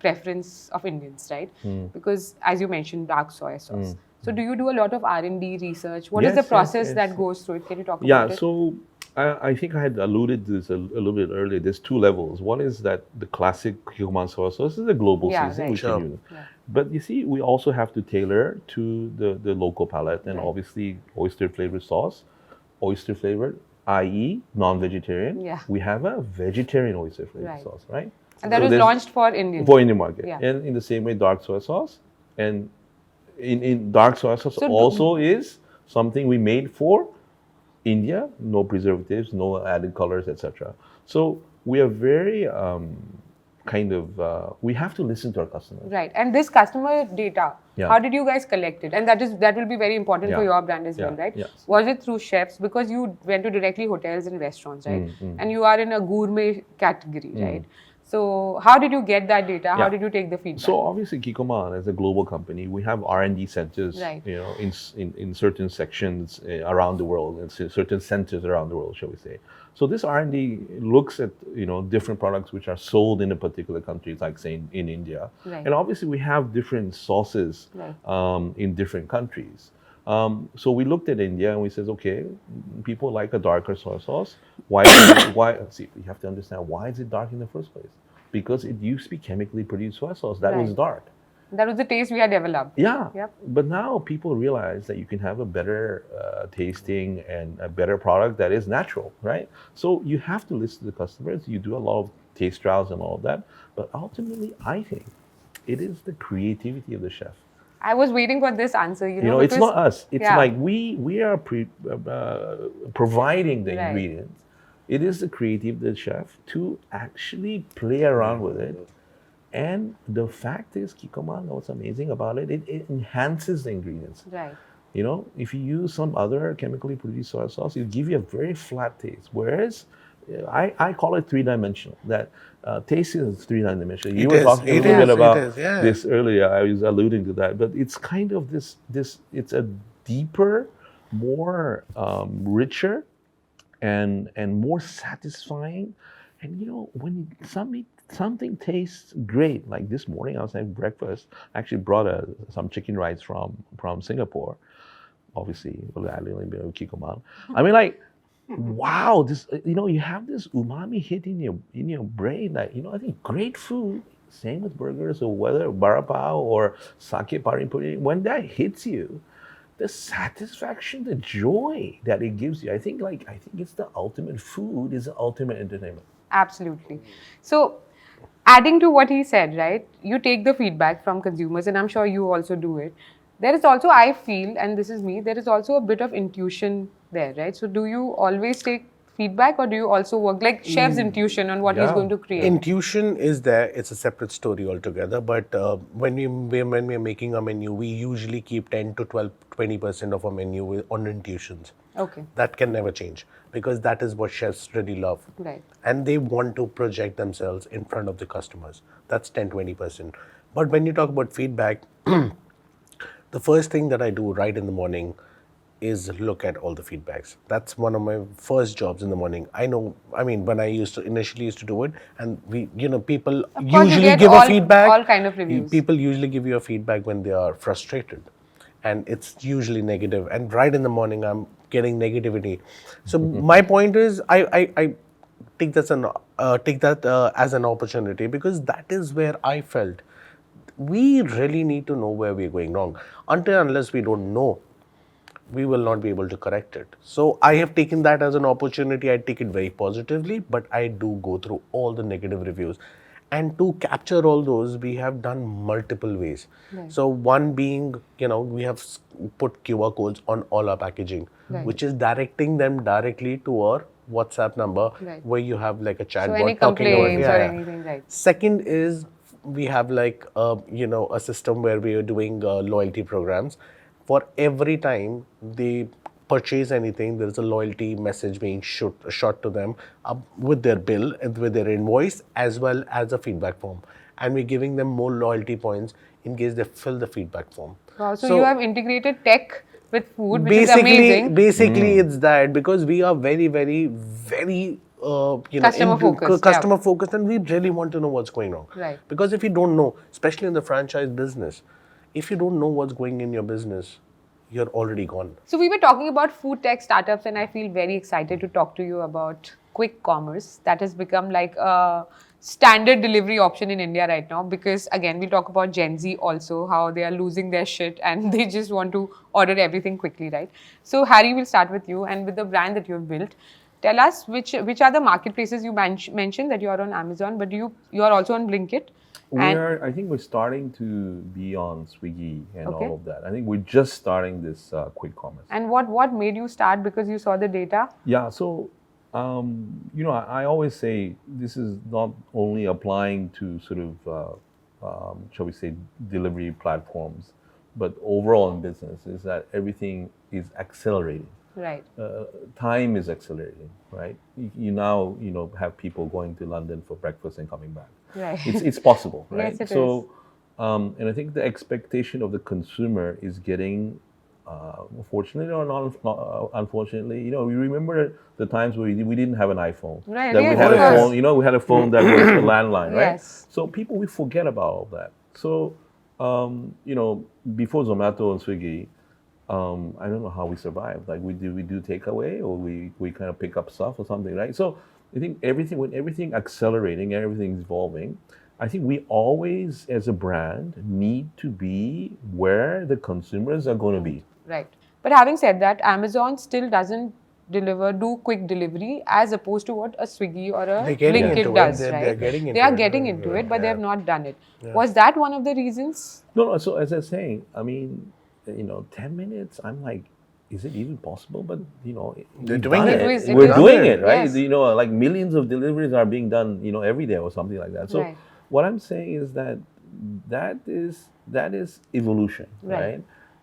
preference of Indians, right? Because as you mentioned, dark soy sauce. So do you do a lot of R&D research? What is the Yes, process yes. that goes through it? Can you talk Yeah, about it? so I think I had alluded to this a little bit earlier. There's 2 levels. One is that the classic Kikkoman soy sauce is a global Yeah, seasoning. right. Which Sure. you use. But you see, we also have to tailor to the local palate, and Right. obviously oyster flavored sauce, oyster flavored, i.e. non-vegetarian. Yeah. We have a vegetarian oyster flavored Right. sauce, right? And that So was there's- launched for Indian. for Indian market. Yeah. And in the same way, dark soy sauce. And in dark soy sauce So also is something we made for India, no preservatives, no added colors, etc. So we are very we have to listen to our customers. Right. And this customer data, Yeah. how did you guys collect it? And that will be very important for Yeah. your brand as well, Yeah. right? Yes. Was it through chefs? Because you went to directly hotels and restaurants, right? Mm. And you are in a gourmet category, right? So how did you get that data? How Yeah. did you take the feedback? So obviously, Kikkoman as a global company, we have R&D centers, Right. in certain sections around the world, in certain centers around the world, shall we say. So this R&D looks at different products which are sold in a particular country, like say in India, Right. and obviously we have different sauces Right. in different countries. So we looked at India and we said, okay, people like a darker soy sauce. Why? See, you have to understand why is it dark in the first place? Because it used to be chemically produced soy sauce that was Right. dark. That was the taste we had developed. Yeah. Yep. But now people realize that you can have a better tasting and a better product that is natural, right? So you have to listen to the customers. You do a lot of taste trials and all of that. But ultimately, I think it is the creativity of the chef. I was waiting for this answer, It's because- not us. It's Yeah. like we are providing the Right. ingredients. It is the creative of the chef to actually play around with it. And the fact is, Kikkoman, what's amazing about it, it enhances the ingredients. Right. If you use some other chemically produced soy sauce, it'll give you a very flat taste. Whereas I call it 3-dimensional. That taste is 3-dimensional. You It were is, talking a it little bit is, about it is, yeah. this earlier. I was alluding to that, but it's kind of this. It's a deeper, more richer, and more satisfying. And when something tastes great, like this morning I was having breakfast. I actually brought some chicken rice from Singapore. Obviously, I only been with Kikkoman. I mean, like, wow, this you have this umami hit in your brain. That I think great food. Same with burgers, or whether barapao or sake paripuri. When that hits you, the satisfaction, the joy that it gives you. I think it's the ultimate food. Is the ultimate entertainment. Absolutely. So, adding to what he said, right? You take the feedback from consumers, and I'm sure you also do it. There is also, I feel, and this is me, there is also a bit of intuition there, right? So, do you always take feedback, or do you also work like chef's intuition on what he's Yeah. going to create? Intuition is there. It's a separate story altogether. But when we're making a menu, we usually keep 10 to 12, 20% of our menu on intuitions. Okay. That can never change because that is what chefs really love. Right. And they want to project themselves in front of the customers. That's 10, 20%. But when you talk about feedback, the first thing that I do right in the morning is look at all the feedbacks. That's one of my first jobs in the morning. When I initially used to do it, and people Of course, you usually get give a feedback. all kind of reviews. People usually give you a feedback when they are frustrated, and it's usually negative. And right in the morning, I'm getting negativity. So my point is, I take that as an opportunity because that is where I felt we really need to know where we're going wrong. Unless we don't know, we will not be able to correct it. So I have taken that as an opportunity. I take it very positively, but I do go through all the negative reviews. And to capture all those, we have done multiple ways. Right. So one being, we have put QR codes on all our packaging, Right. which is directing them directly to our WhatsApp number, Right. where you have like a chat So bot any talking about complaints or anything, right? Second is we have like a system where we are doing loyalty programs. For every time they purchase anything, there is a loyalty message being shot to them with their bill and with their invoice as well as a feedback form. And we're giving them more loyalty points in case they fill the feedback form. Wow. So you have integrated tech with food, which is basically, amazing. basically it's that because we are very, very, very customer focused, and we really want to know what's going on. Right. Because if you don't know, especially in the franchise business, if you don't know what's going in your business, you're already gone. So we were talking about food tech startups, and I feel very excited to talk to you about quick commerce. That has become like a standard delivery option in India right now, because again, we talk about Gen Z also, how they are losing their shit and they just want to order everything quickly, right? So Harry, we'll start with you, and with the brand that you have built, tell us which are the marketplaces you mentioned that you are on Amazon, but you are also on Blinkit. I think we're starting to be on Swiggy and all of that. I think we're just starting this quick commerce. And what made you start? Because you saw the data? Yeah, so, I always say this is not only applying to sort of, shall we say, delivery platforms, but overall in business is that everything is accelerating. Right. Time is accelerating, right? You now, have people going to London for breakfast and coming back. Right. It's possible, right? Yes, it is. And I think the expectation of the consumer is getting, fortunately or not, unfortunately, we remember the times where we didn't have an iPhone. Right. That yes, we had of a course. phone, we had a phone that was a landline, right? Yes. So we forget about all that. So, before Zomato and Swiggy, I don't know how we survived. Like we do takeaway, or we kind of pick up stuff or something, right? So I think when everything accelerating, everything's evolving, I think we always, as a brand, need to be where the consumers are going to be. Right. But having said that, Amazon still doesn't do quick delivery as opposed to what a Swiggy or a Blinkit does, right? They are getting into it, but they have not done it. Yeah. Was that one of the reasons? No. So as I was saying, 10 minutes, I'm like, is it even possible? But, they're doing it. We're doing it, right? Yes. Like millions of deliveries are being done, every day or something like that. So right. What I'm saying is that is evolution, right?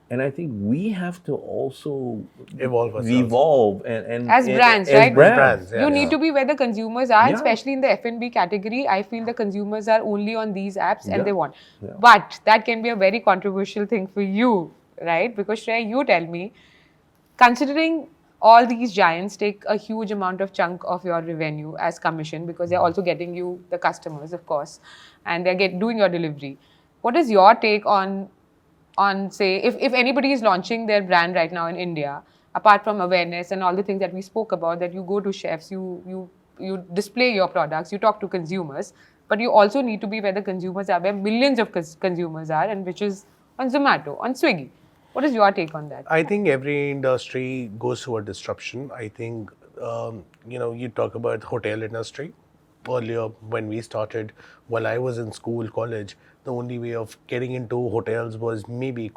And I think we have to also evolve and as brands, right? As brands, you need to be where the consumers are, especially in the F&B category. I feel the consumers are only on these apps and they want. Yeah. But that can be a very controversial thing for you, right? Because Shreh, you tell me, considering all these giants take a huge amount of chunk of your revenue as commission, because they're also getting you the customers, of course, and they're doing your delivery. What is your take on say, if anybody is launching their brand right now in India, apart from awareness and all the things that we spoke about, that you go to chefs, you display your products, you talk to consumers, but you also need to be where the consumers are, where millions of consumers are, and which is on Zomato, on Swiggy. What is your take on that? I think every industry goes through a disruption. I think, you talk about the hotel industry. Earlier, when we started, while I was in school, college, the only way of getting into hotels was maybe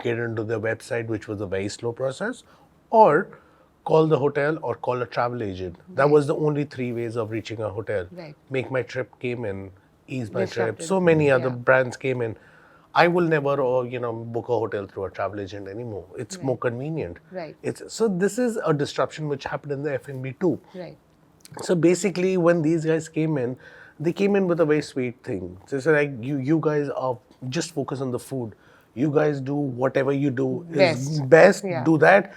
get into their website, which was a very slow process, or call the hotel or call a travel agent. That was the only three ways of reaching a hotel. Right. Make my trip came in, ease my trip. Disrupted. So many other Yeah. brands came in. I will never, book a hotel through a travel agent anymore. It's more convenient. Right. So this is a disruption which happened in the F&B too. Right. So basically, when these guys came in, they came in with a very sweet thing. So it's like, you guys are just focus on the food. You guys do whatever you do is best. Yeah. Do that.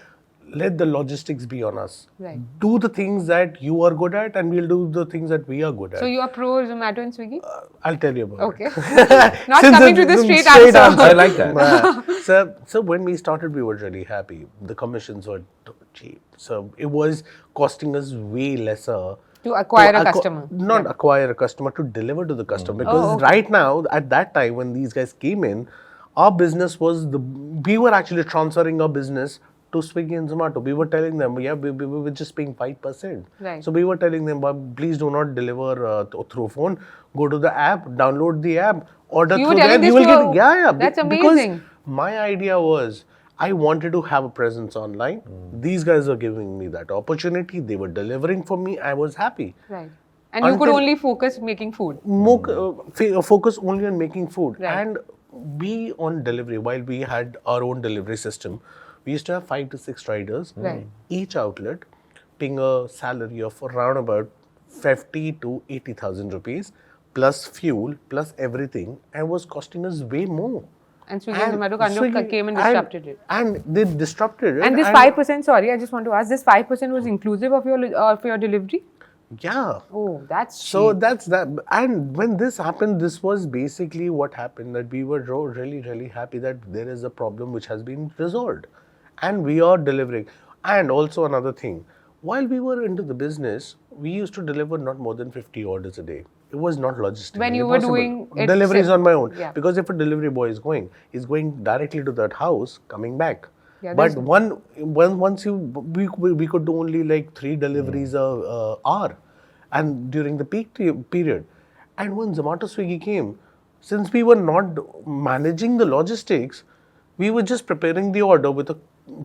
Let the logistics be on us. Right. Do the things that you are good at, and we'll do the things that we are good at. So you are pro Zomato and Swiggy? I'll tell you about it. Okay. Not Since coming to it's the straight straight answer. I like that. So when we started, we were really happy. The commissions were cheap. So it was costing us way lesser To acquire a acqui- customer. Not acquire a customer, to deliver to the customer. Because right now, at that time when these guys came in, our business was we were actually transferring our business to Swiggy and Zomato. We were telling them, we were just paying 5%. Right. So we were telling them, please do not deliver through phone. Go to the app, download the app, order You were through telling there. this You will to get yeah. That's Because amazing. my idea was, I wanted to have a presence online. These guys are giving me that opportunity. They were delivering for me. I was happy. Right. And you could Until- only focus making food. Focus only on making food. Right. And we on delivery, while we had our own delivery system, we used to have 5 to 6 riders. Right. Each outlet paying a salary of around about 50 to 80,000 rupees plus fuel plus everything, and was costing us way more. And Swiggy and Zomato kind of Swiggy- came and disrupted it. And they disrupted it. And this 5%, sorry, I just want to ask, this 5% was inclusive of your delivery? Yeah. Oh, that's So cheap. that's that. And when this happened, this was basically what happened, that we were really, really happy that there is a problem which has been resolved. And we are delivering. And also another thing, while we were into the business, we used to deliver not more than 50 orders a day. It was not logistically When you were possible. doing it deliveries on my own. Yeah. Because if a delivery boy is going, he's going directly to that house, coming back. Yeah, But that's- we could do only like 3 deliveries a hour, and during the peak period. And when Zomato Swiggy came, since we were not managing the logistics, we were just preparing the order with a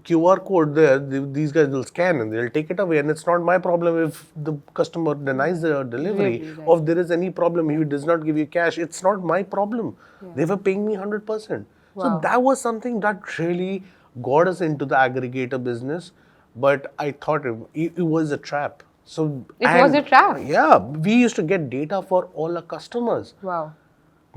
QR code there. These guys will scan and they'll take it away, and it's not my problem if the customer denies the delivery, Right. or if there is any problem, he does not give you cash. It's not my problem. They were paying me 100%. So Wow. that was something that really got us into the aggregator business. But I thought it was a trap. So It was a trap? Yeah, we used to get data for all our customers. Wow.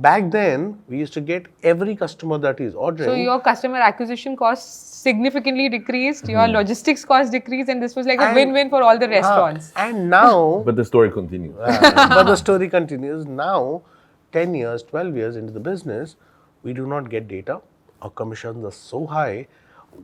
Back then, we used to get every customer that is ordering. So your customer acquisition costs significantly decreased, your logistics costs decreased, and this was like a And- win-win for all the restaurants. And now, But the story continues. but the story continues. Now, 10 years, 12 years into the business, we do not get data. Our commissions are so high.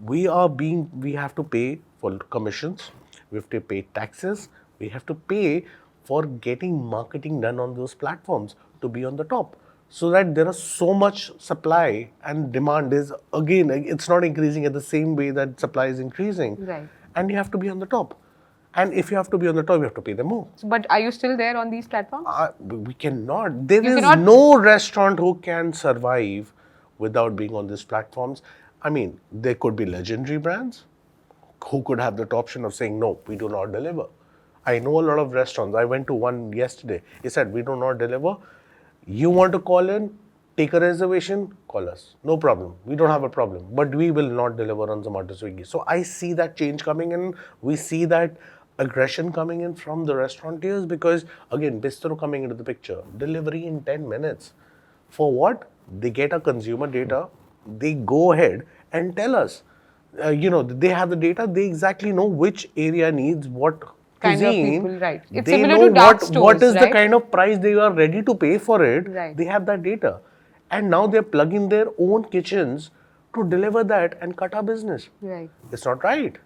We have to pay for commissions. We have to pay taxes. We have to pay for getting marketing done on those platforms to be on the top. So that there is so much supply, and demand is, again, it's not increasing at the same way that supply is increasing. Right. And you have to be on the top. And if you have to be on the top, you have to pay them more. So, but are you still there on these platforms? We cannot. There You is cannot- no restaurant who can survive without being on these platforms. I mean, there could be legendary brands who could have that option of saying, no, we do not deliver. I know a lot of restaurants. I went to one yesterday. He said, we do not deliver. You want to call in, take a reservation, call us. No problem. We don't have a problem. But we will not deliver on Zomato Swiggy. So I see that change coming in. We see that aggression coming in from the restaurateurs, because, again, Bistro coming into the picture. Delivery in 10 minutes. For what? They get our consumer data. They go ahead and tell us. They have the data. They exactly know which area needs what Kind of cuisine. people, right. It's They similar know to dark what stores, is the right? kind of price they are ready to pay for it. Right. They have that data. And now they're plugging their own kitchens to deliver that and cut our business. Right. It's not right.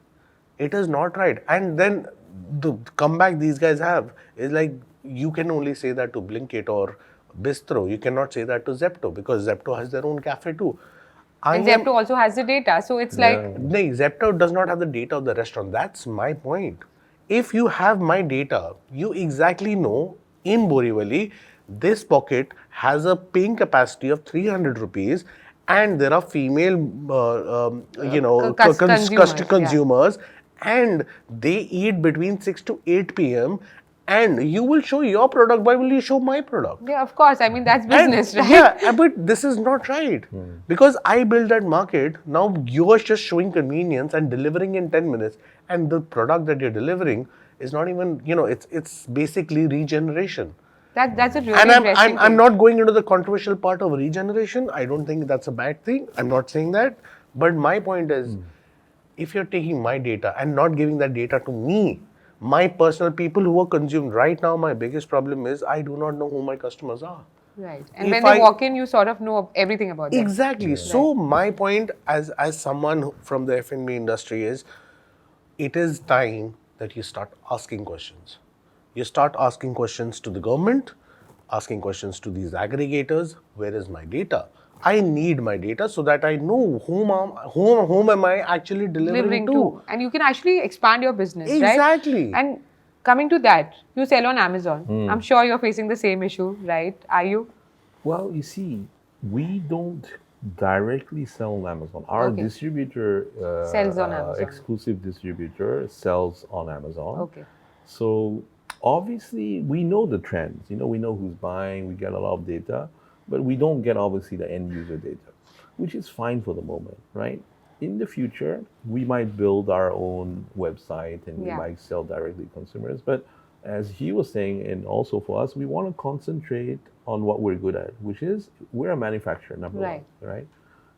It is not right. And then the comeback these guys have is like, you can only say that to Blinkit or Bistro. You cannot say that to Zepto, because Zepto has their own cafe too. And Zepto also has the data. So it's like, No, Zepto does not have the data of the restaurant. That's my point. If you have my data, you exactly know in Borivali, this pocket has a paying capacity of 300 rupees, and there are female, consumers, consumers, and they eat between 6 to 8 p.m. and you will show your product, why will you show my product? Yeah, of course. I mean, that's business, right? Yeah, but this is not right. Because I built that market, now you are just showing convenience and delivering in 10 minutes. And the product that you're delivering is not even, it's basically regeneration. That's a really And interesting I'm thing. not going into the controversial part of regeneration. I don't think that's a bad thing. I'm not saying that. But my point is, if you're taking my data and not giving that data to me, my personal people who are consumed right now, my biggest problem is I do not know who my customers are. Right. And If when they I- walk in, you sort of know everything about them. Exactly. So my point as someone from the F&B industry is, it is time that you start asking questions. You start asking questions to the government, asking questions to these aggregators. Where is my data? I need my data so that I know whom am I actually delivering to. And you can actually expand your business, right? Exactly. And coming to that, you sell on Amazon. I'm sure you're facing the same issue, right? Are you? Well, you see, we don't directly sell on Amazon. Our Okay. distributor, Sells on Amazon. exclusive distributor, sells on Amazon. Okay. So obviously, we know the trends. We know who's buying. We get a lot of data, but we don't get obviously the end user data, which is fine for the moment, right? In the future, we might build our own website and we Yeah. might sell directly to consumers. But as he was saying, and also for us, we want to concentrate on what we're good at, which is we're a manufacturer, number Right. one, right?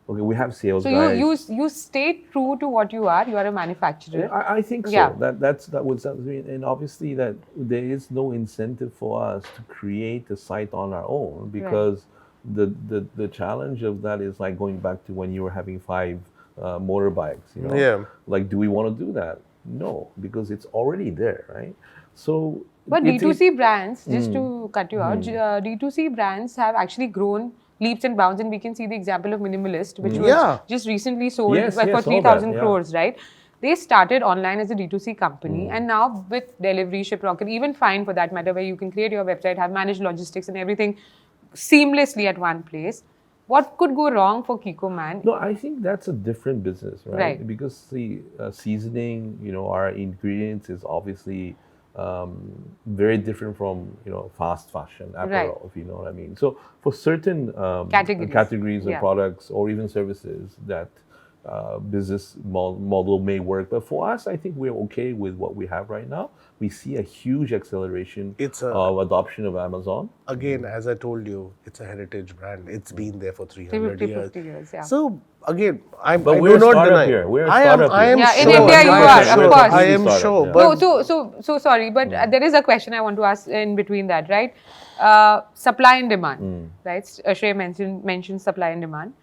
Okay, we have sales So guys. you stay true to what you are. You are a manufacturer. Yeah, I think so. Yeah. That would mean, and obviously that there is no incentive for us to create a site on our own because the challenge of that is like going back to when you were having 5 motorbikes. Yeah. Like, do we want to do that? No, because it's already there, right? So, But it- D2C brands, just to cut you out, D2C brands have actually grown leaps and bounds, and we can see the example of Minimalist, which was Yeah. just recently sold Yes, for yes, all 3,000 that, yeah. crores, right? They started online as a D2C company, and now with delivery, Shiprocket, even Fynd for that matter, where you can create your website, have managed logistics and everything seamlessly at one place. What could go wrong for Kikkoman? No, I think that's a different business, right? Right. Because the seasoning, our ingredients is obviously very different from fast fashion apparel, Right. if you know what I mean. So for certain Categories. of Yeah. products or even services, that business model may work. But for us, I think we're okay with what we have right now. We see a huge acceleration of adoption of Amazon. Again, as I told you, it's a heritage brand. It's been there for 300 350, years. 50 years, yeah. So again, I But do we're a not startup deny. here. We're a I am startup Yeah, sure. in India you I am are, of sure. course. I am Startup, sure. yeah. But So sorry, but there is a question I want to ask in between that, right? Supply and demand, right? Shrey mentioned supply and demand.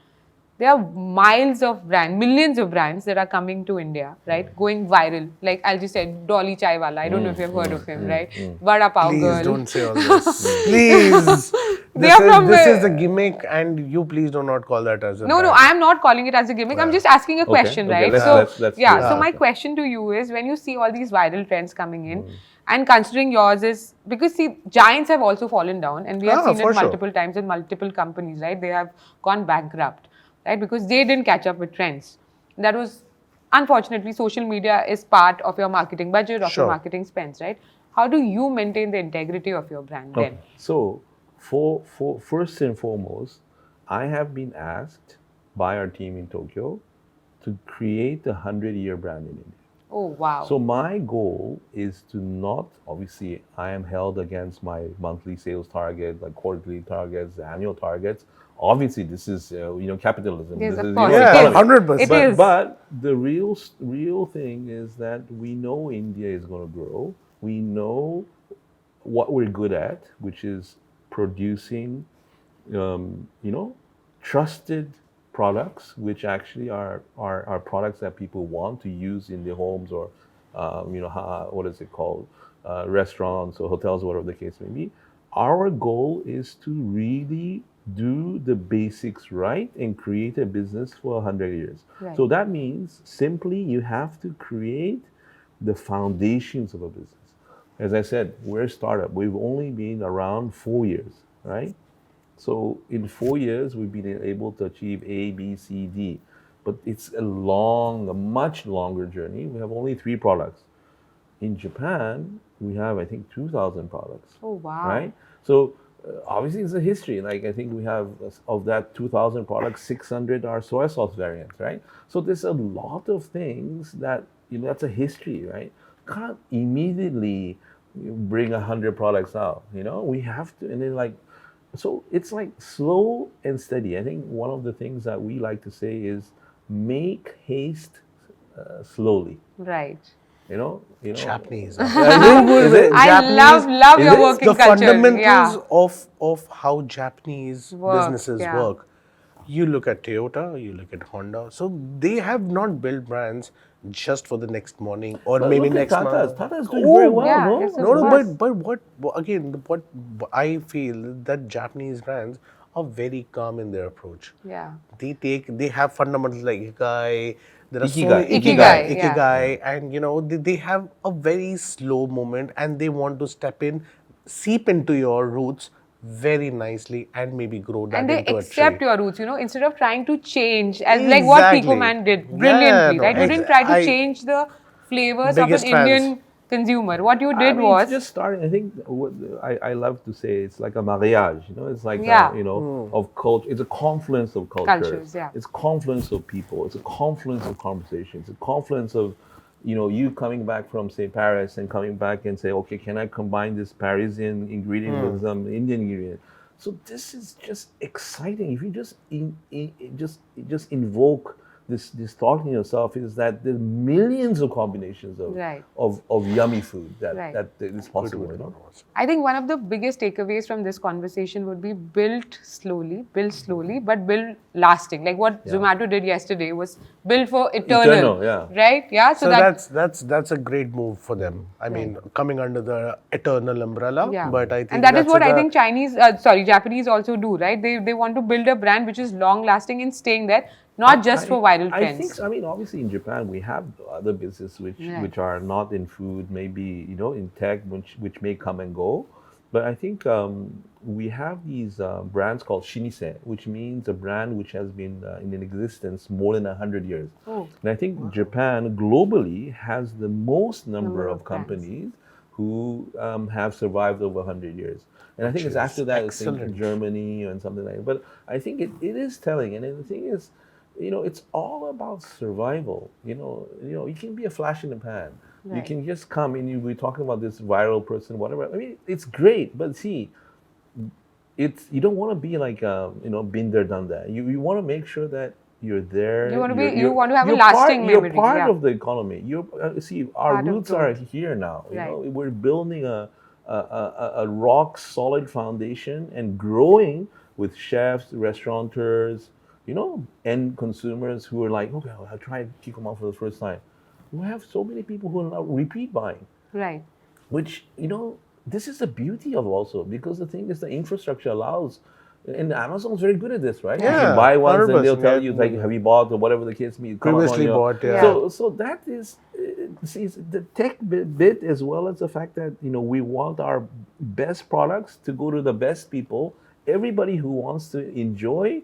There are miles of brands, millions of brands that are coming to India, right? Going viral. Like I'll just say Dolly Chai Wala. I don't know if you've heard of him, right? Vada Pav please Girl. don't say all this. Please. They are from This where? is the gimmick, and you please do not call that as a No, brand. I am not calling it as a gimmick. I'm just asking a question, okay, right? let's do yeah. that. So my question to you is, when you see all these viral trends coming in, and considering yours is because see, giants have also fallen down, and we have seen for it sure. multiple times in multiple companies, right? They have gone bankrupt, right? Because they didn't catch up with trends. That was unfortunately, social media is part of your marketing budget, of your Sure. marketing spends, right? How do you maintain the integrity of your brand then? Okay. So, for first and foremost, I have been asked by our team in Tokyo to create a 100-year brand in India. Oh wow! So my goal is to not, obviously, I am held against my monthly sales target, like quarterly targets, annual targets. Obviously, this is capitalism. Yes, this of is, course. Yeah, It is. 100%. It but, is. but the real thing is that we know India is going to grow. We know what we're good at, which is producing, trusted products, which actually are products that people want to use in their homes or, what is it called, restaurants or hotels, whatever the case may be. Our goal is to really do the basics right and create a business for 100 years. Right. So that means simply you have to create the foundations of a business. As I said, we're a startup. We've only been around 4 years, right? So in 4 years, we've been able to achieve A, B, C, D. but it's a much longer journey. We have only 3 products. In Japan, we have, I think, 2,000 products. Oh, wow. Right? So obviously it's a history. Like I think we have of that 2,000 products, 600 are soy sauce variants, right? So there's a lot of things that, that's a history, right? Can't immediately bring 100 products out, we have to, and then like, so it's like slow and steady. I think one of the things that we like to say is make haste slowly. Right. Japanese. I love your working the culture. fundamentals of how Japanese businesses yeah. work. You look at Toyota, you look at Honda. So they have not built brands just for the next morning or But maybe look at next Tata's. month. Tata's doing very well, yeah, no? yes, of No, course. but what I feel that Japanese brands are very calm in their approach. Yeah. They have fundamentals like Ikigai. There are so Ikigai. many Ikigai, yeah. Ikigai, and they have a very slow moment, and they want to seep into your roots very nicely, and maybe grow that And they into accept a tree. your roots, instead of trying to change, as like what Exactly. Kikkoman did Yeah, brilliantly, no, right? You didn't try to I change the flavors of an biggest fans. Indian consumer. What you I did mean, was it's just starting. I think what I love to say it's like a mariage. It's like Yeah. of culture. It's a confluence of Cultures, yeah. It's a confluence of people. It's a confluence of conversations. It's a confluence of you coming back from say Paris and coming back and say, okay, can I combine this Parisian ingredient with some Indian ingredient? So this is just exciting. If you just invoke this thought in yourself, is that there's millions of combinations Right. of yummy food that Right. that is possible. I think one of the biggest takeaways from this conversation would be build slowly, but build lasting. Like what Zomato did yesterday was build for eternal. yeah. Right? Yeah. So that's a great move for them. I mean, coming under the eternal umbrella. Yeah. But I think and that is that's what I the- think Japanese also do, right? They want to build a brand which is long lasting and staying there, not just for viral trends. I think, I mean, obviously in Japan we have other businesses which are not in food, maybe in tech, which may come and go. But I think we have these brands called shinise, which means a brand which has been in existence more than 100 years. Oh. And I think Japan globally has the most number of brands. companies who have survived over 100 years. And I think it's after that, it's in Germany and something like that. But I think it is telling. And the thing is, it's all about survival. You can be a flash in the pan. Right. You can just come and we're talking about this viral person, whatever. I mean, it's great, but see, you don't want to be like been there, done that. You want to make sure that you're there. You want to have a lasting memory. You're part of the economy. See, our Part of roots are growth. here now. Right. We're building a rock solid foundation and growing with chefs, restaurateurs, end consumers who are like, okay, I'll try Kikkoman for the first time. We have so many people who are now repeat buying. Right. Which, this is the beauty of also, because the thing is the infrastructure allows, and Amazon's very good at this, right? Yeah, you buy once and they'll 100%, tell you, like, have you bought or whatever the case may be. Previously bought, yeah. So that is, see, the tech bit as well as the fact that, we want our best products to go to the best people. Everybody who wants to enjoy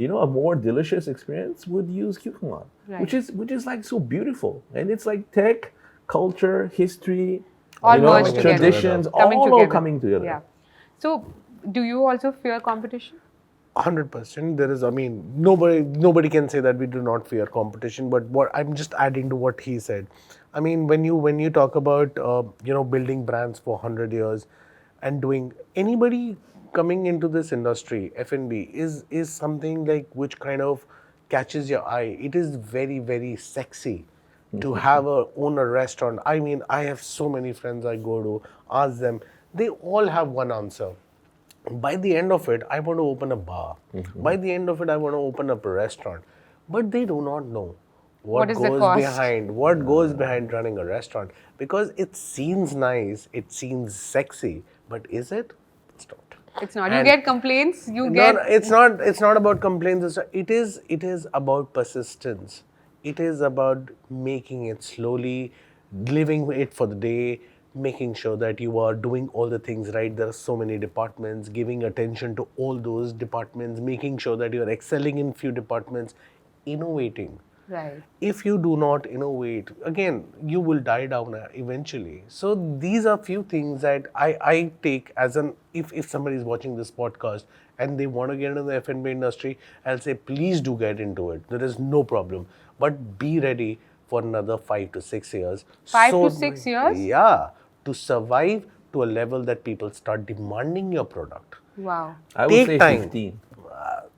a more delicious experience would use Kikkoman, Right. which is like so beautiful, and it's like tech, culture, history, All merged together. traditions, Coming all together. coming together. Yeah. So, do you also fear competition? 100%. There is, I mean, nobody can say that we do not fear competition. But what I'm just adding to what he said. I mean, when you talk about building brands for 100 years, and doing anybody coming into this industry, F&B is something like which kind of catches your eye. It is very, very sexy to own a restaurant. I mean, I have so many friends I go to, ask them, they all have one answer. By the end of it, I want to open a bar. By the end of it, I want to open up a restaurant. But they do not know what is the goes cost? goes behind running a restaurant. Because it seems nice, it seems sexy, but is it? It's not. It's not. You And- get complaints. You No, get. no, it's not about complaints. It is about persistence. It is about making it slowly, living it for the day, making sure that you are doing all the things right. There are so many departments, giving attention to all those departments, making sure that you are excelling in few departments. innovating. Right. If you do not innovate, again, you will die down eventually. So these are few things that I take as if somebody is watching this podcast and they want to get into the F&B industry, I'll say, please do get into it. There is no problem. But be ready for another 5 to 6 years. 5 to 6 years? Yeah, to survive to a level that people start demanding your product. Wow. I would Take say time. 15.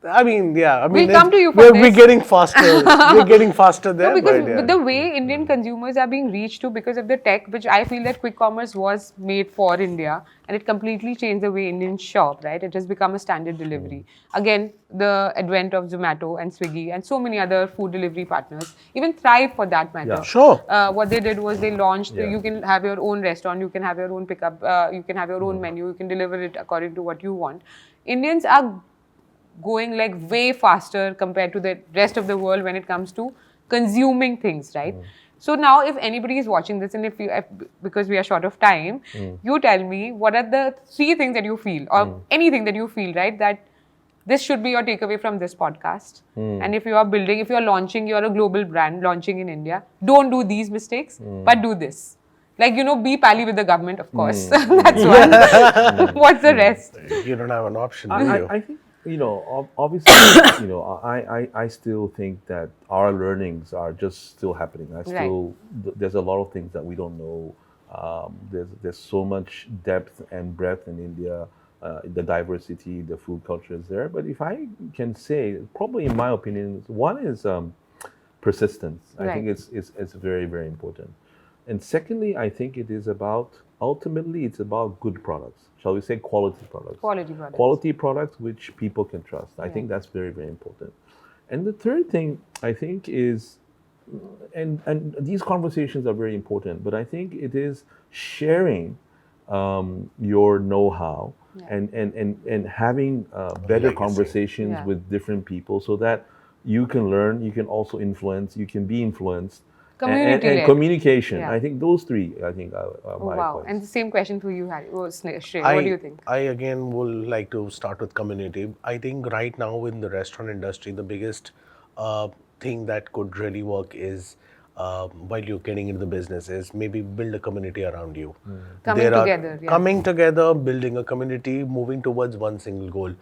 We'll come to you for we're this. getting faster. We're getting faster there. No, because but yeah. with the way Indian consumers are being reached to because of the tech, which I feel that quick commerce was made for India, and it completely changed the way Indians shop, right? It has become a standard delivery. Again, the advent of Zomato and Swiggy and so many other food delivery partners, even Thrive for that matter. Yeah. Sure. What they did was they launched, Yeah. you can have your own restaurant, you can have your own pickup, you can have your own menu, you can deliver it according to what you want. Indians are going like way faster compared to the rest of the world when it comes to consuming things, right? So now if anybody is watching this and because we are short of time, you tell me what are the 3 things that you feel or anything that you feel, right, that this should be your takeaway from this podcast. And if you are building, if you are launching, you are a global brand launching in India, don't do these mistakes, but do this. Like, be pally with the government, of course. That's one. What's the rest? You don't have an option, do you? I think, obviously, I still think that our learnings are just still happening. There's a lot of things that we don't know. There's so much depth and breadth in India. The diversity, the food culture is there. But if I can say, probably in my opinion, one is persistence. I think it's very, very important. And secondly, I think ultimately it's about good products. Shall we say quality products? Quality products. Quality products which people can trust. I think that's very, very important. And the third thing I think is, and these conversations are very important, but I think it is sharing your know-how and having better conversations with different people so that you can learn, you can also influence, you can be influenced. And communication. I think those 3, I think, are my points. And the same question for you, Harry. Shrey, what do you think? I again will like to start with community. I think right now in the restaurant industry, the biggest thing that could really work is while you're getting into the business is maybe build a community around you. Coming together, building a community, moving towards one single goal.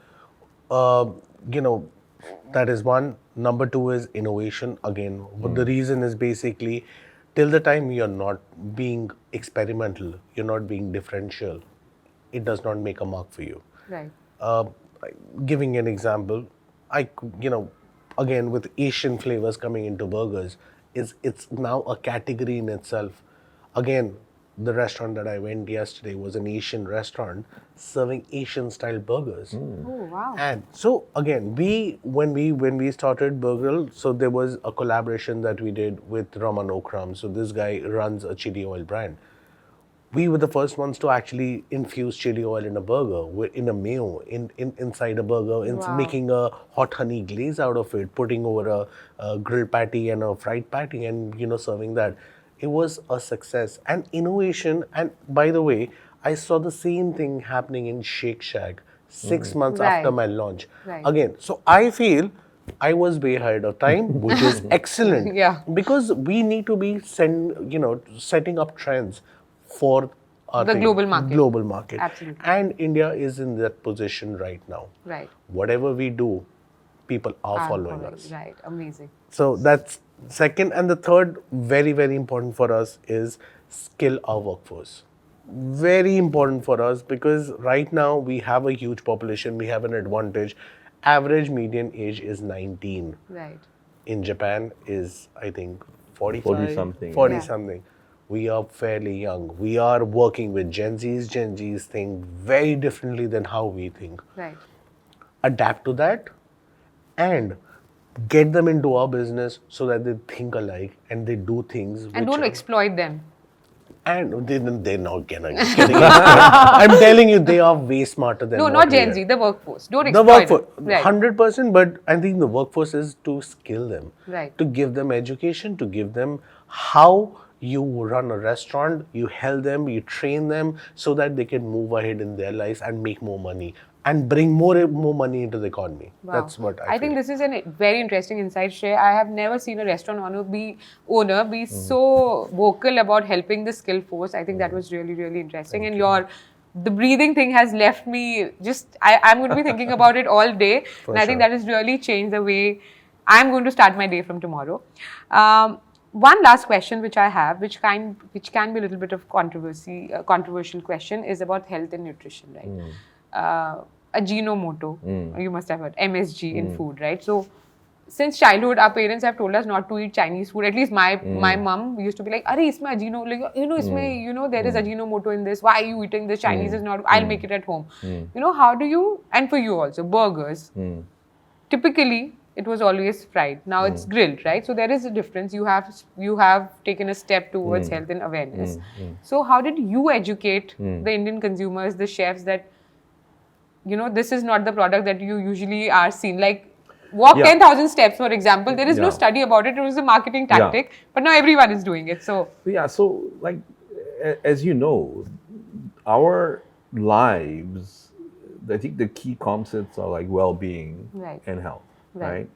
That is one. Number 2 is innovation. Again, but the reason is basically till the time you're not being experimental, you're not being differential, it does not make a mark for you. Right. Giving an example, again with Asian flavors coming into burgers, it's now a category in itself. Again, the restaurant that I went yesterday was an Asian restaurant serving Asian style burgers. Oh, wow. And so again, when we started Burgrill, so there was a collaboration that we did with Raman Okram. So this guy runs a chili oil brand. We were the first ones to actually infuse chili oil in a burger, in a mayo, inside a burger, making a hot honey glaze out of it, putting over a grilled patty and a fried patty, and serving that. It was a success and innovation. And by the way, I saw the same thing happening in Shake Shack 6 months after my launch. Again, so I feel I was way ahead of time, which is excellent. Because we need to be setting up trends for the global market. Absolutely. And India is in that position right now. Right. Whatever we do, people are following us. Right. Amazing. So that's second. And the third, very, very important for us is skill our workforce. Very important for us because right now we have a huge population, we have an advantage. Average median age is 19. Right. In Japan is, I think, 45? 40 something. We are fairly young. We are working with Gen Zs. Gen Zs think very differently than how we think. Right. Adapt to that and get them into our business so that they think alike and they do things. And don't exploit them. And they're not getting it. I'm telling you, they are way smarter than No, not Gen Z, the workforce. Don't exploit them. Right. 100%, but I think the workforce is to skill them. Right. To give them education, to give them how you run a restaurant, you help them, you train them so that they can move ahead in their lives and make more money. and bring more money into the economy. Wow. That's what I feel. think this is a very interesting insight, Shrey. I have never seen a restaurant owner be so vocal about helping the skill force. I think that was really, really interesting. The breathing thing has left me I'm going to be thinking about it all day. And I think that has really changed the way I'm going to start my day from tomorrow. One last question which I have, which can be a little bit of controversial question, is about health and nutrition, right? Ajinomoto, you must have heard, MSG in food, right? So, since childhood, our parents have told us not to eat Chinese food. At least my mom used to be like, "Arey, isme there is Ajinomoto in this. Why are you eating this? Chinese is not. I'll make it at home." How do you? And for you also, burgers. Typically, it was always fried. Now it's grilled, right? So there is a difference. You have taken a step towards health and awareness. So how did you educate the Indian consumers, the chefs, that this is not the product that you usually are seen? Like, walk 10,000 steps, for example. There is no study about it. It was a marketing tactic, but now everyone is doing it. So like, as you know, our lives, I think the key concepts are like well-being and health, right?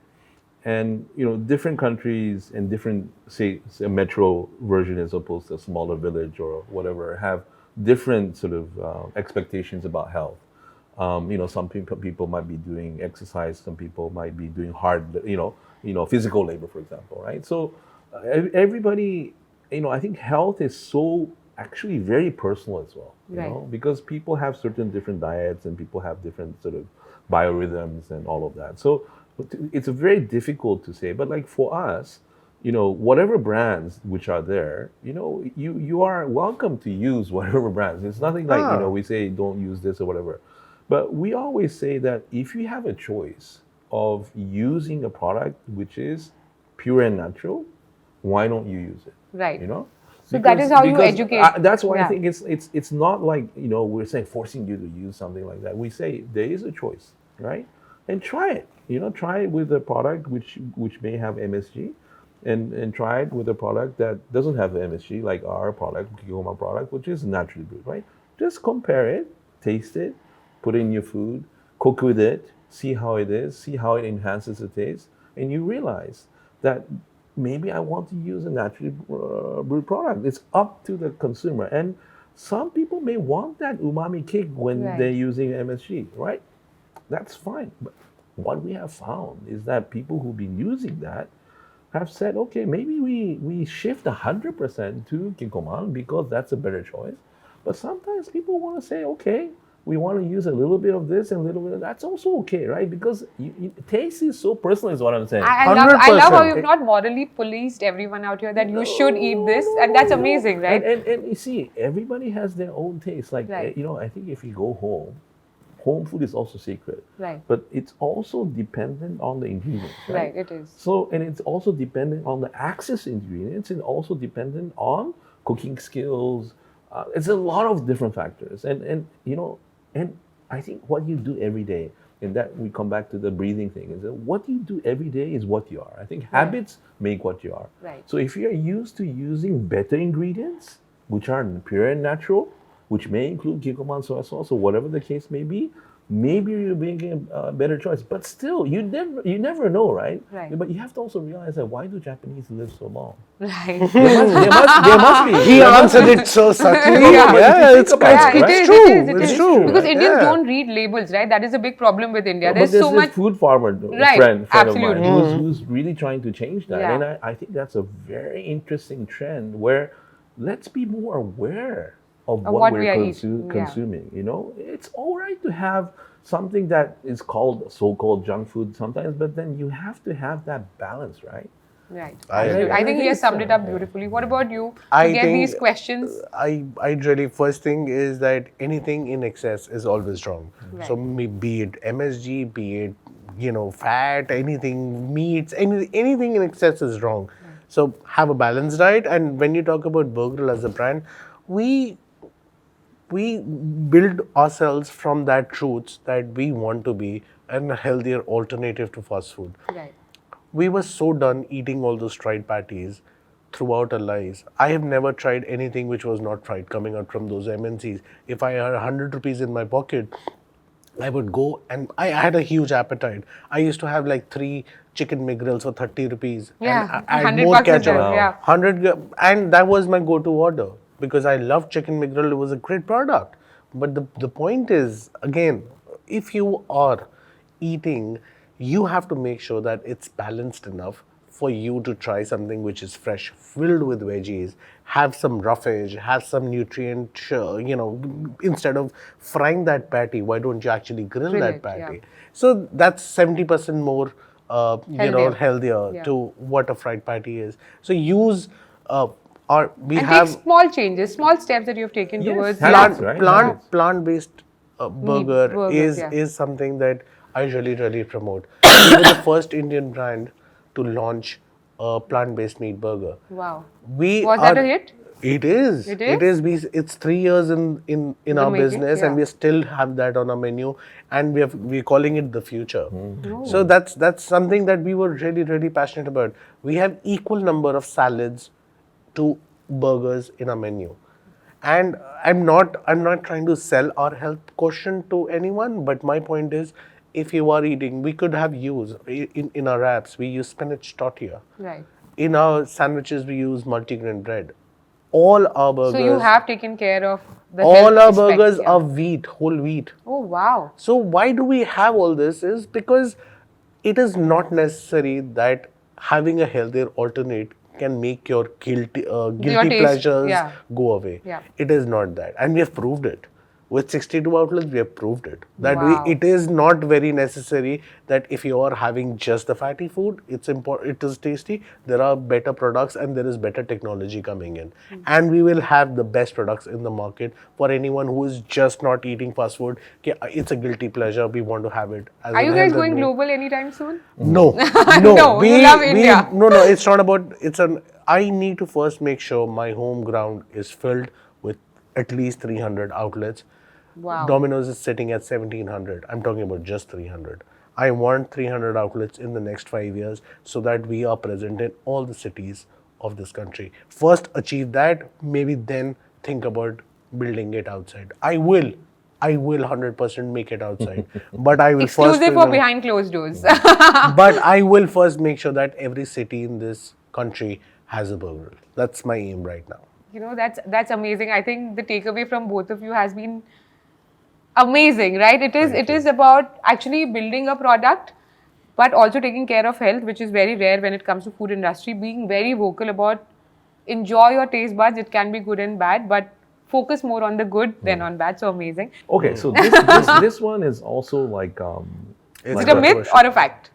And different countries and different, say a metro version as opposed to a smaller village or whatever, have different sort of expectations about health. Some people might be doing exercise, some people might be doing hard, physical labor, for example, right? So everybody, I think health is so actually very personal as well, you know, because people have certain different diets and people have different sort of biorhythms and all of that. So it's very difficult to say, but like for us, whatever brands which are there, you are welcome to use whatever brands. It's nothing like, we say don't use this or whatever. But we always say that if you have a choice of using a product which is pure and natural, why don't you use it? Right. So that is how you educate. That's why I think it's not like, we're saying forcing you to use something like that. We say there is a choice, right? And try it. Try it with a product which may have MSG, and try it with a product that doesn't have MSG, like our product, Kikkoman product, which is naturally brewed, right? Just compare it, taste it, put it in your food, cook with it, see how it is, see how it enhances the taste, and you realize that maybe I want to use a naturally brewed product. It's up to the consumer. And some people may want that umami kick when they're using MSG, right? That's fine. But what we have found is that people who've been using that have said, okay, maybe we shift 100% to Kikkoman because that's a better choice. But sometimes people want to say, okay, we want to use a little bit of this and a little bit of that's also okay, right? Because taste is so personal, is what I'm saying. I love how you've not morally policed everyone out here that you should eat this, and that's amazing, right? And you see, everybody has their own taste. Like, I think if you go home food is also sacred. Right. But it's also dependent on the ingredients, right? Right, it is. So, and it's also dependent on the access ingredients, and also dependent on cooking skills. It's a lot of different factors. And I think what you do every day, and that we come back to the breathing thing, is that what you do every day is what you are. I think habits make what you are. Right. So if you're used to using better ingredients, which are pure and natural, which may include Kikkoman soy sauce or whatever the case may be, maybe you're making a better choice. But still, you never know, right? Right. But you have to also realize that why do Japanese live so long? Right. There must be. He answered it so subtly. It's true. Because Indians don't read labels, right? That is a big problem with India. There's so much food farmer friend of mine who's really trying to change that. Yeah. And I think that's a very interesting trend where let's be more aware of what we're consuming. It's all right to have something that is called so-called junk food sometimes, but then you have to have that balance, right? Right. I think he has summed it up beautifully. What about you? You get these questions. I really, first thing is that anything in excess is always wrong. Right. So be it MSG, be it fat, anything, meats, anything in excess is wrong. Right. So have a balanced diet. And when you talk about Burgrill as a brand, we build ourselves from that truth that we want to be a healthier alternative to fast food. Right. We were so done eating all those fried patties throughout our lives. I have never tried anything which was not fried coming out from those MNCs. If I had 100 rupees in my pocket, I would go and I had a huge appetite. I used to have like 3 chicken McGrills for 30 rupees. Yeah, And I had 100 more bucks is ketchup. there, yeah. 100, and that was my go-to order because I love chicken McGrill. It was a great product. But the point is, again, if you are eating, you have to make sure that it's balanced enough for you to try something which is fresh, filled with veggies, have some roughage, have some nutrient, instead of frying that patty, why don't you actually grill Grill that it, patty? yeah. So that's 70% more, healthier Yeah. to what a fried patty is. So use, we And have take small changes, small steps that you have taken Yes, towards habits, plant right? plant Habits. plant-based burger burgers, yeah. is something that I really promote. We were the first Indian brand to launch a plant-based meat burger. Wow. We Was are. that a hit? It is. It It is? is. It's 3 years in The our making, business, and yeah. we still have that on our menu, and we're calling it the future. Oh. So that's something that we were really passionate about. We have equal number of salads to burgers in our menu. And I'm not trying to sell our health quotient to anyone, but my point is, if you are eating, we could have used in our wraps, we use spinach tortilla. Right. In our sandwiches, we use multigrain bread. All our burgers, So you have taken care of the all health our aspect, burgers yeah. are wheat, whole wheat. Oh, wow. So why do we have all this? Is because it is not necessary that having a healthier alternate can make your guilty taste, pleasures yeah. go away. Yeah. It is not that, and we have proved it. With 62 outlets, we have proved it. That Wow. it is not very necessary that if you are having just the fatty food, it's important, it is tasty. There are better products and there is better technology coming in. And we will have the best products in the market for anyone who is just not eating fast food. Okay, it's a guilty pleasure. We want to have it. As Are an you guys health going and- global anytime soon? No, No, you love India. No, it's not about. I need to first make sure my home ground is filled with at least 300 outlets. Wow. Domino's is sitting at 1,700. I'm talking about just 300. I want 300 outlets in the next 5 years so that we are present in all the cities of this country. First achieve that, maybe then think about building it outside. I will 100% make it outside. But I will Exclusive first. or behind closed doors? But I will first make sure that every city in this country has a burger. That's my aim right now. You know, that's amazing. I think the takeaway from both of you has been amazing, right? It is about actually building a product, but also taking care of health, which is very rare when it comes to food industry. Being very vocal about enjoy your taste buds. It can be good and bad, but focus more on the good than on bad. So amazing. Okay, so this one is also like Is Like it a a myth question. or a fact?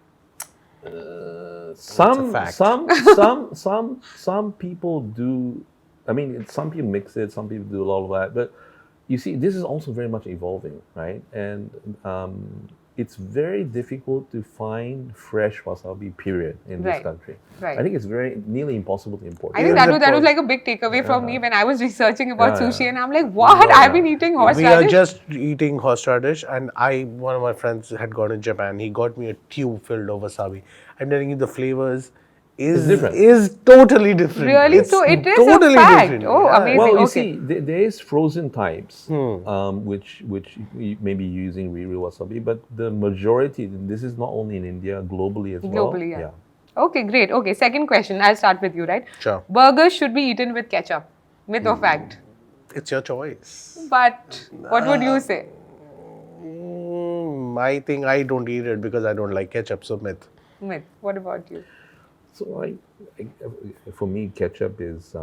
fact. some people do. I mean, some people mix it, some people do a lot of that, but you see, this is also very much evolving, right? And it's very difficult to find fresh wasabi, period, in this Right. country. Right. I think it's nearly impossible to import. I think Even that the was like a big takeaway from me when I was researching about Yeah, sushi, yeah. and I'm like, what? I've been eating We are horseradish. just eating horseradish, and one of my friends had gone to Japan. He got me a tube filled of wasabi. I'm telling you, the flavors different. is totally different. Really? It's So it is totally a fact. different. Oh, Yeah. amazing. Well, you Okay. see, there is frozen types, which you may be using real wasabi, but the majority, this is not only in India, globally as well. Globally, yeah. Okay, great. Okay, second question. I'll start with you, right? Sure. Burgers should be eaten with ketchup. Myth or fact? It's your choice. But what would you say? I think I don't eat it because I don't like ketchup, so myth. Myth. What about you? So for me, ketchup is,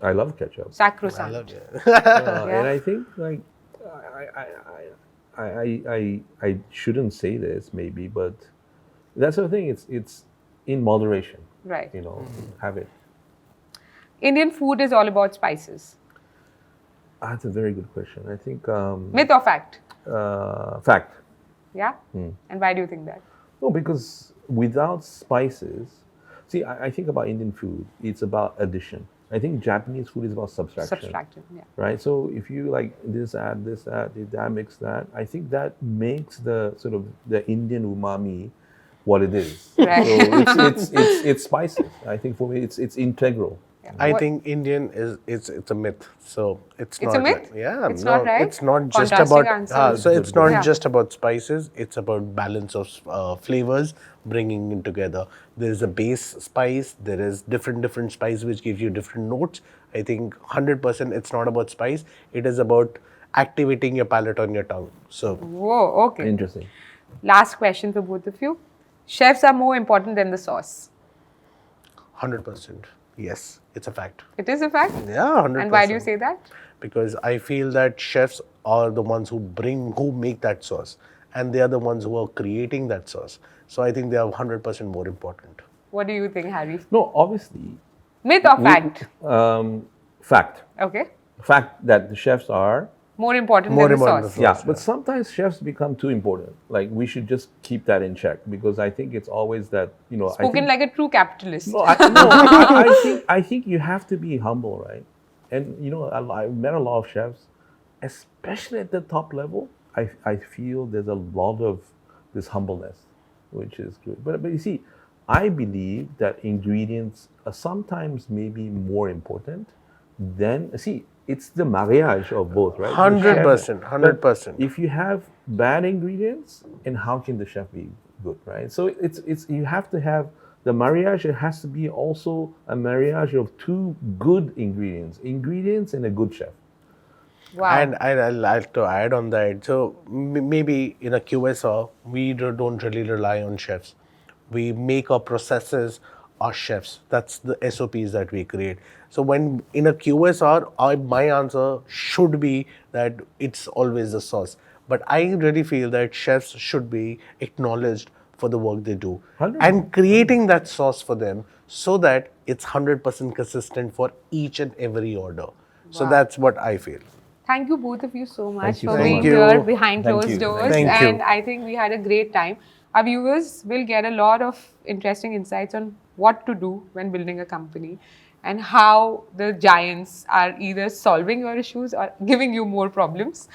I love ketchup. I Sacrosanct. love it. And I think like I shouldn't say this maybe, but that's the thing. It's in moderation. Right. You know, have it. Indian food is all about spices. That's a very good question. I think Myth or fact? fact. Yeah? And why do you think that? No, because without spices, see, I think about Indian food. It's about addition. I think Japanese food is about subtraction. Subtraction, yeah. Right. So if you like this, add that, mix that. I think that makes the sort of the Indian umami what it is. Right. So it's spices. I think for me it's integral. I What- think Indian is it's a myth. So it's It's not a myth? yeah, It's not right? it's not just Contrasting about answers. so it's not Yeah. just about spices, it's about balance of flavors bringing in together. There is a base spice, there is different spice which gives you different notes. I think 100% it's not about spice, it is about activating your palate on your tongue. So Whoa, okay. Interesting. Last question for both of you. Chefs are more important than the sauce. 100%. Yes, it's a fact. It is a fact? Yeah, 100%. And why do you say that? Because I feel that chefs are the ones who make that sauce, and they are the ones who are creating that sauce. So I think they are 100% more important. What do you think, Harry? No, obviously. Myth or fact? Fact. Okay. Fact that the chefs are. More important More than the important sauce. than Yeah, sauce, but sometimes chefs become too important. Like we should just keep that in check because I think it's always that I Spoken think, like a true capitalist. No, I think you have to be humble, right? And I've met a lot of chefs, especially at the top level. I feel there's a lot of this humbleness, which is good. But you see, I believe that ingredients are sometimes maybe more important than it's the marriage of both, right? The chef- 100%, 100%. If you have bad ingredients, and how can the chef be good, right? So it's you have to have the marriage. It has to be also a marriage of two good ingredients and a good chef. Wow. And I'd like to add on that. So maybe in a QSR, we don't really rely on chefs. We make our processes our chefs. That's the SOPs that we create. So when in a QSR, my answer should be that it's always the sauce. But I really feel that chefs should be acknowledged for the work they do 100%. and creating that sauce for them so that it's 100% consistent for each and every order. So Wow. that's what I feel. Thank you both of you so much you for so being much. here Thank you. behind Thank closed you. doors. Thank you. And I think we had a great time. Our viewers will get a lot of interesting insights on what to do when building a company and how the giants are either solving your issues or giving you more problems.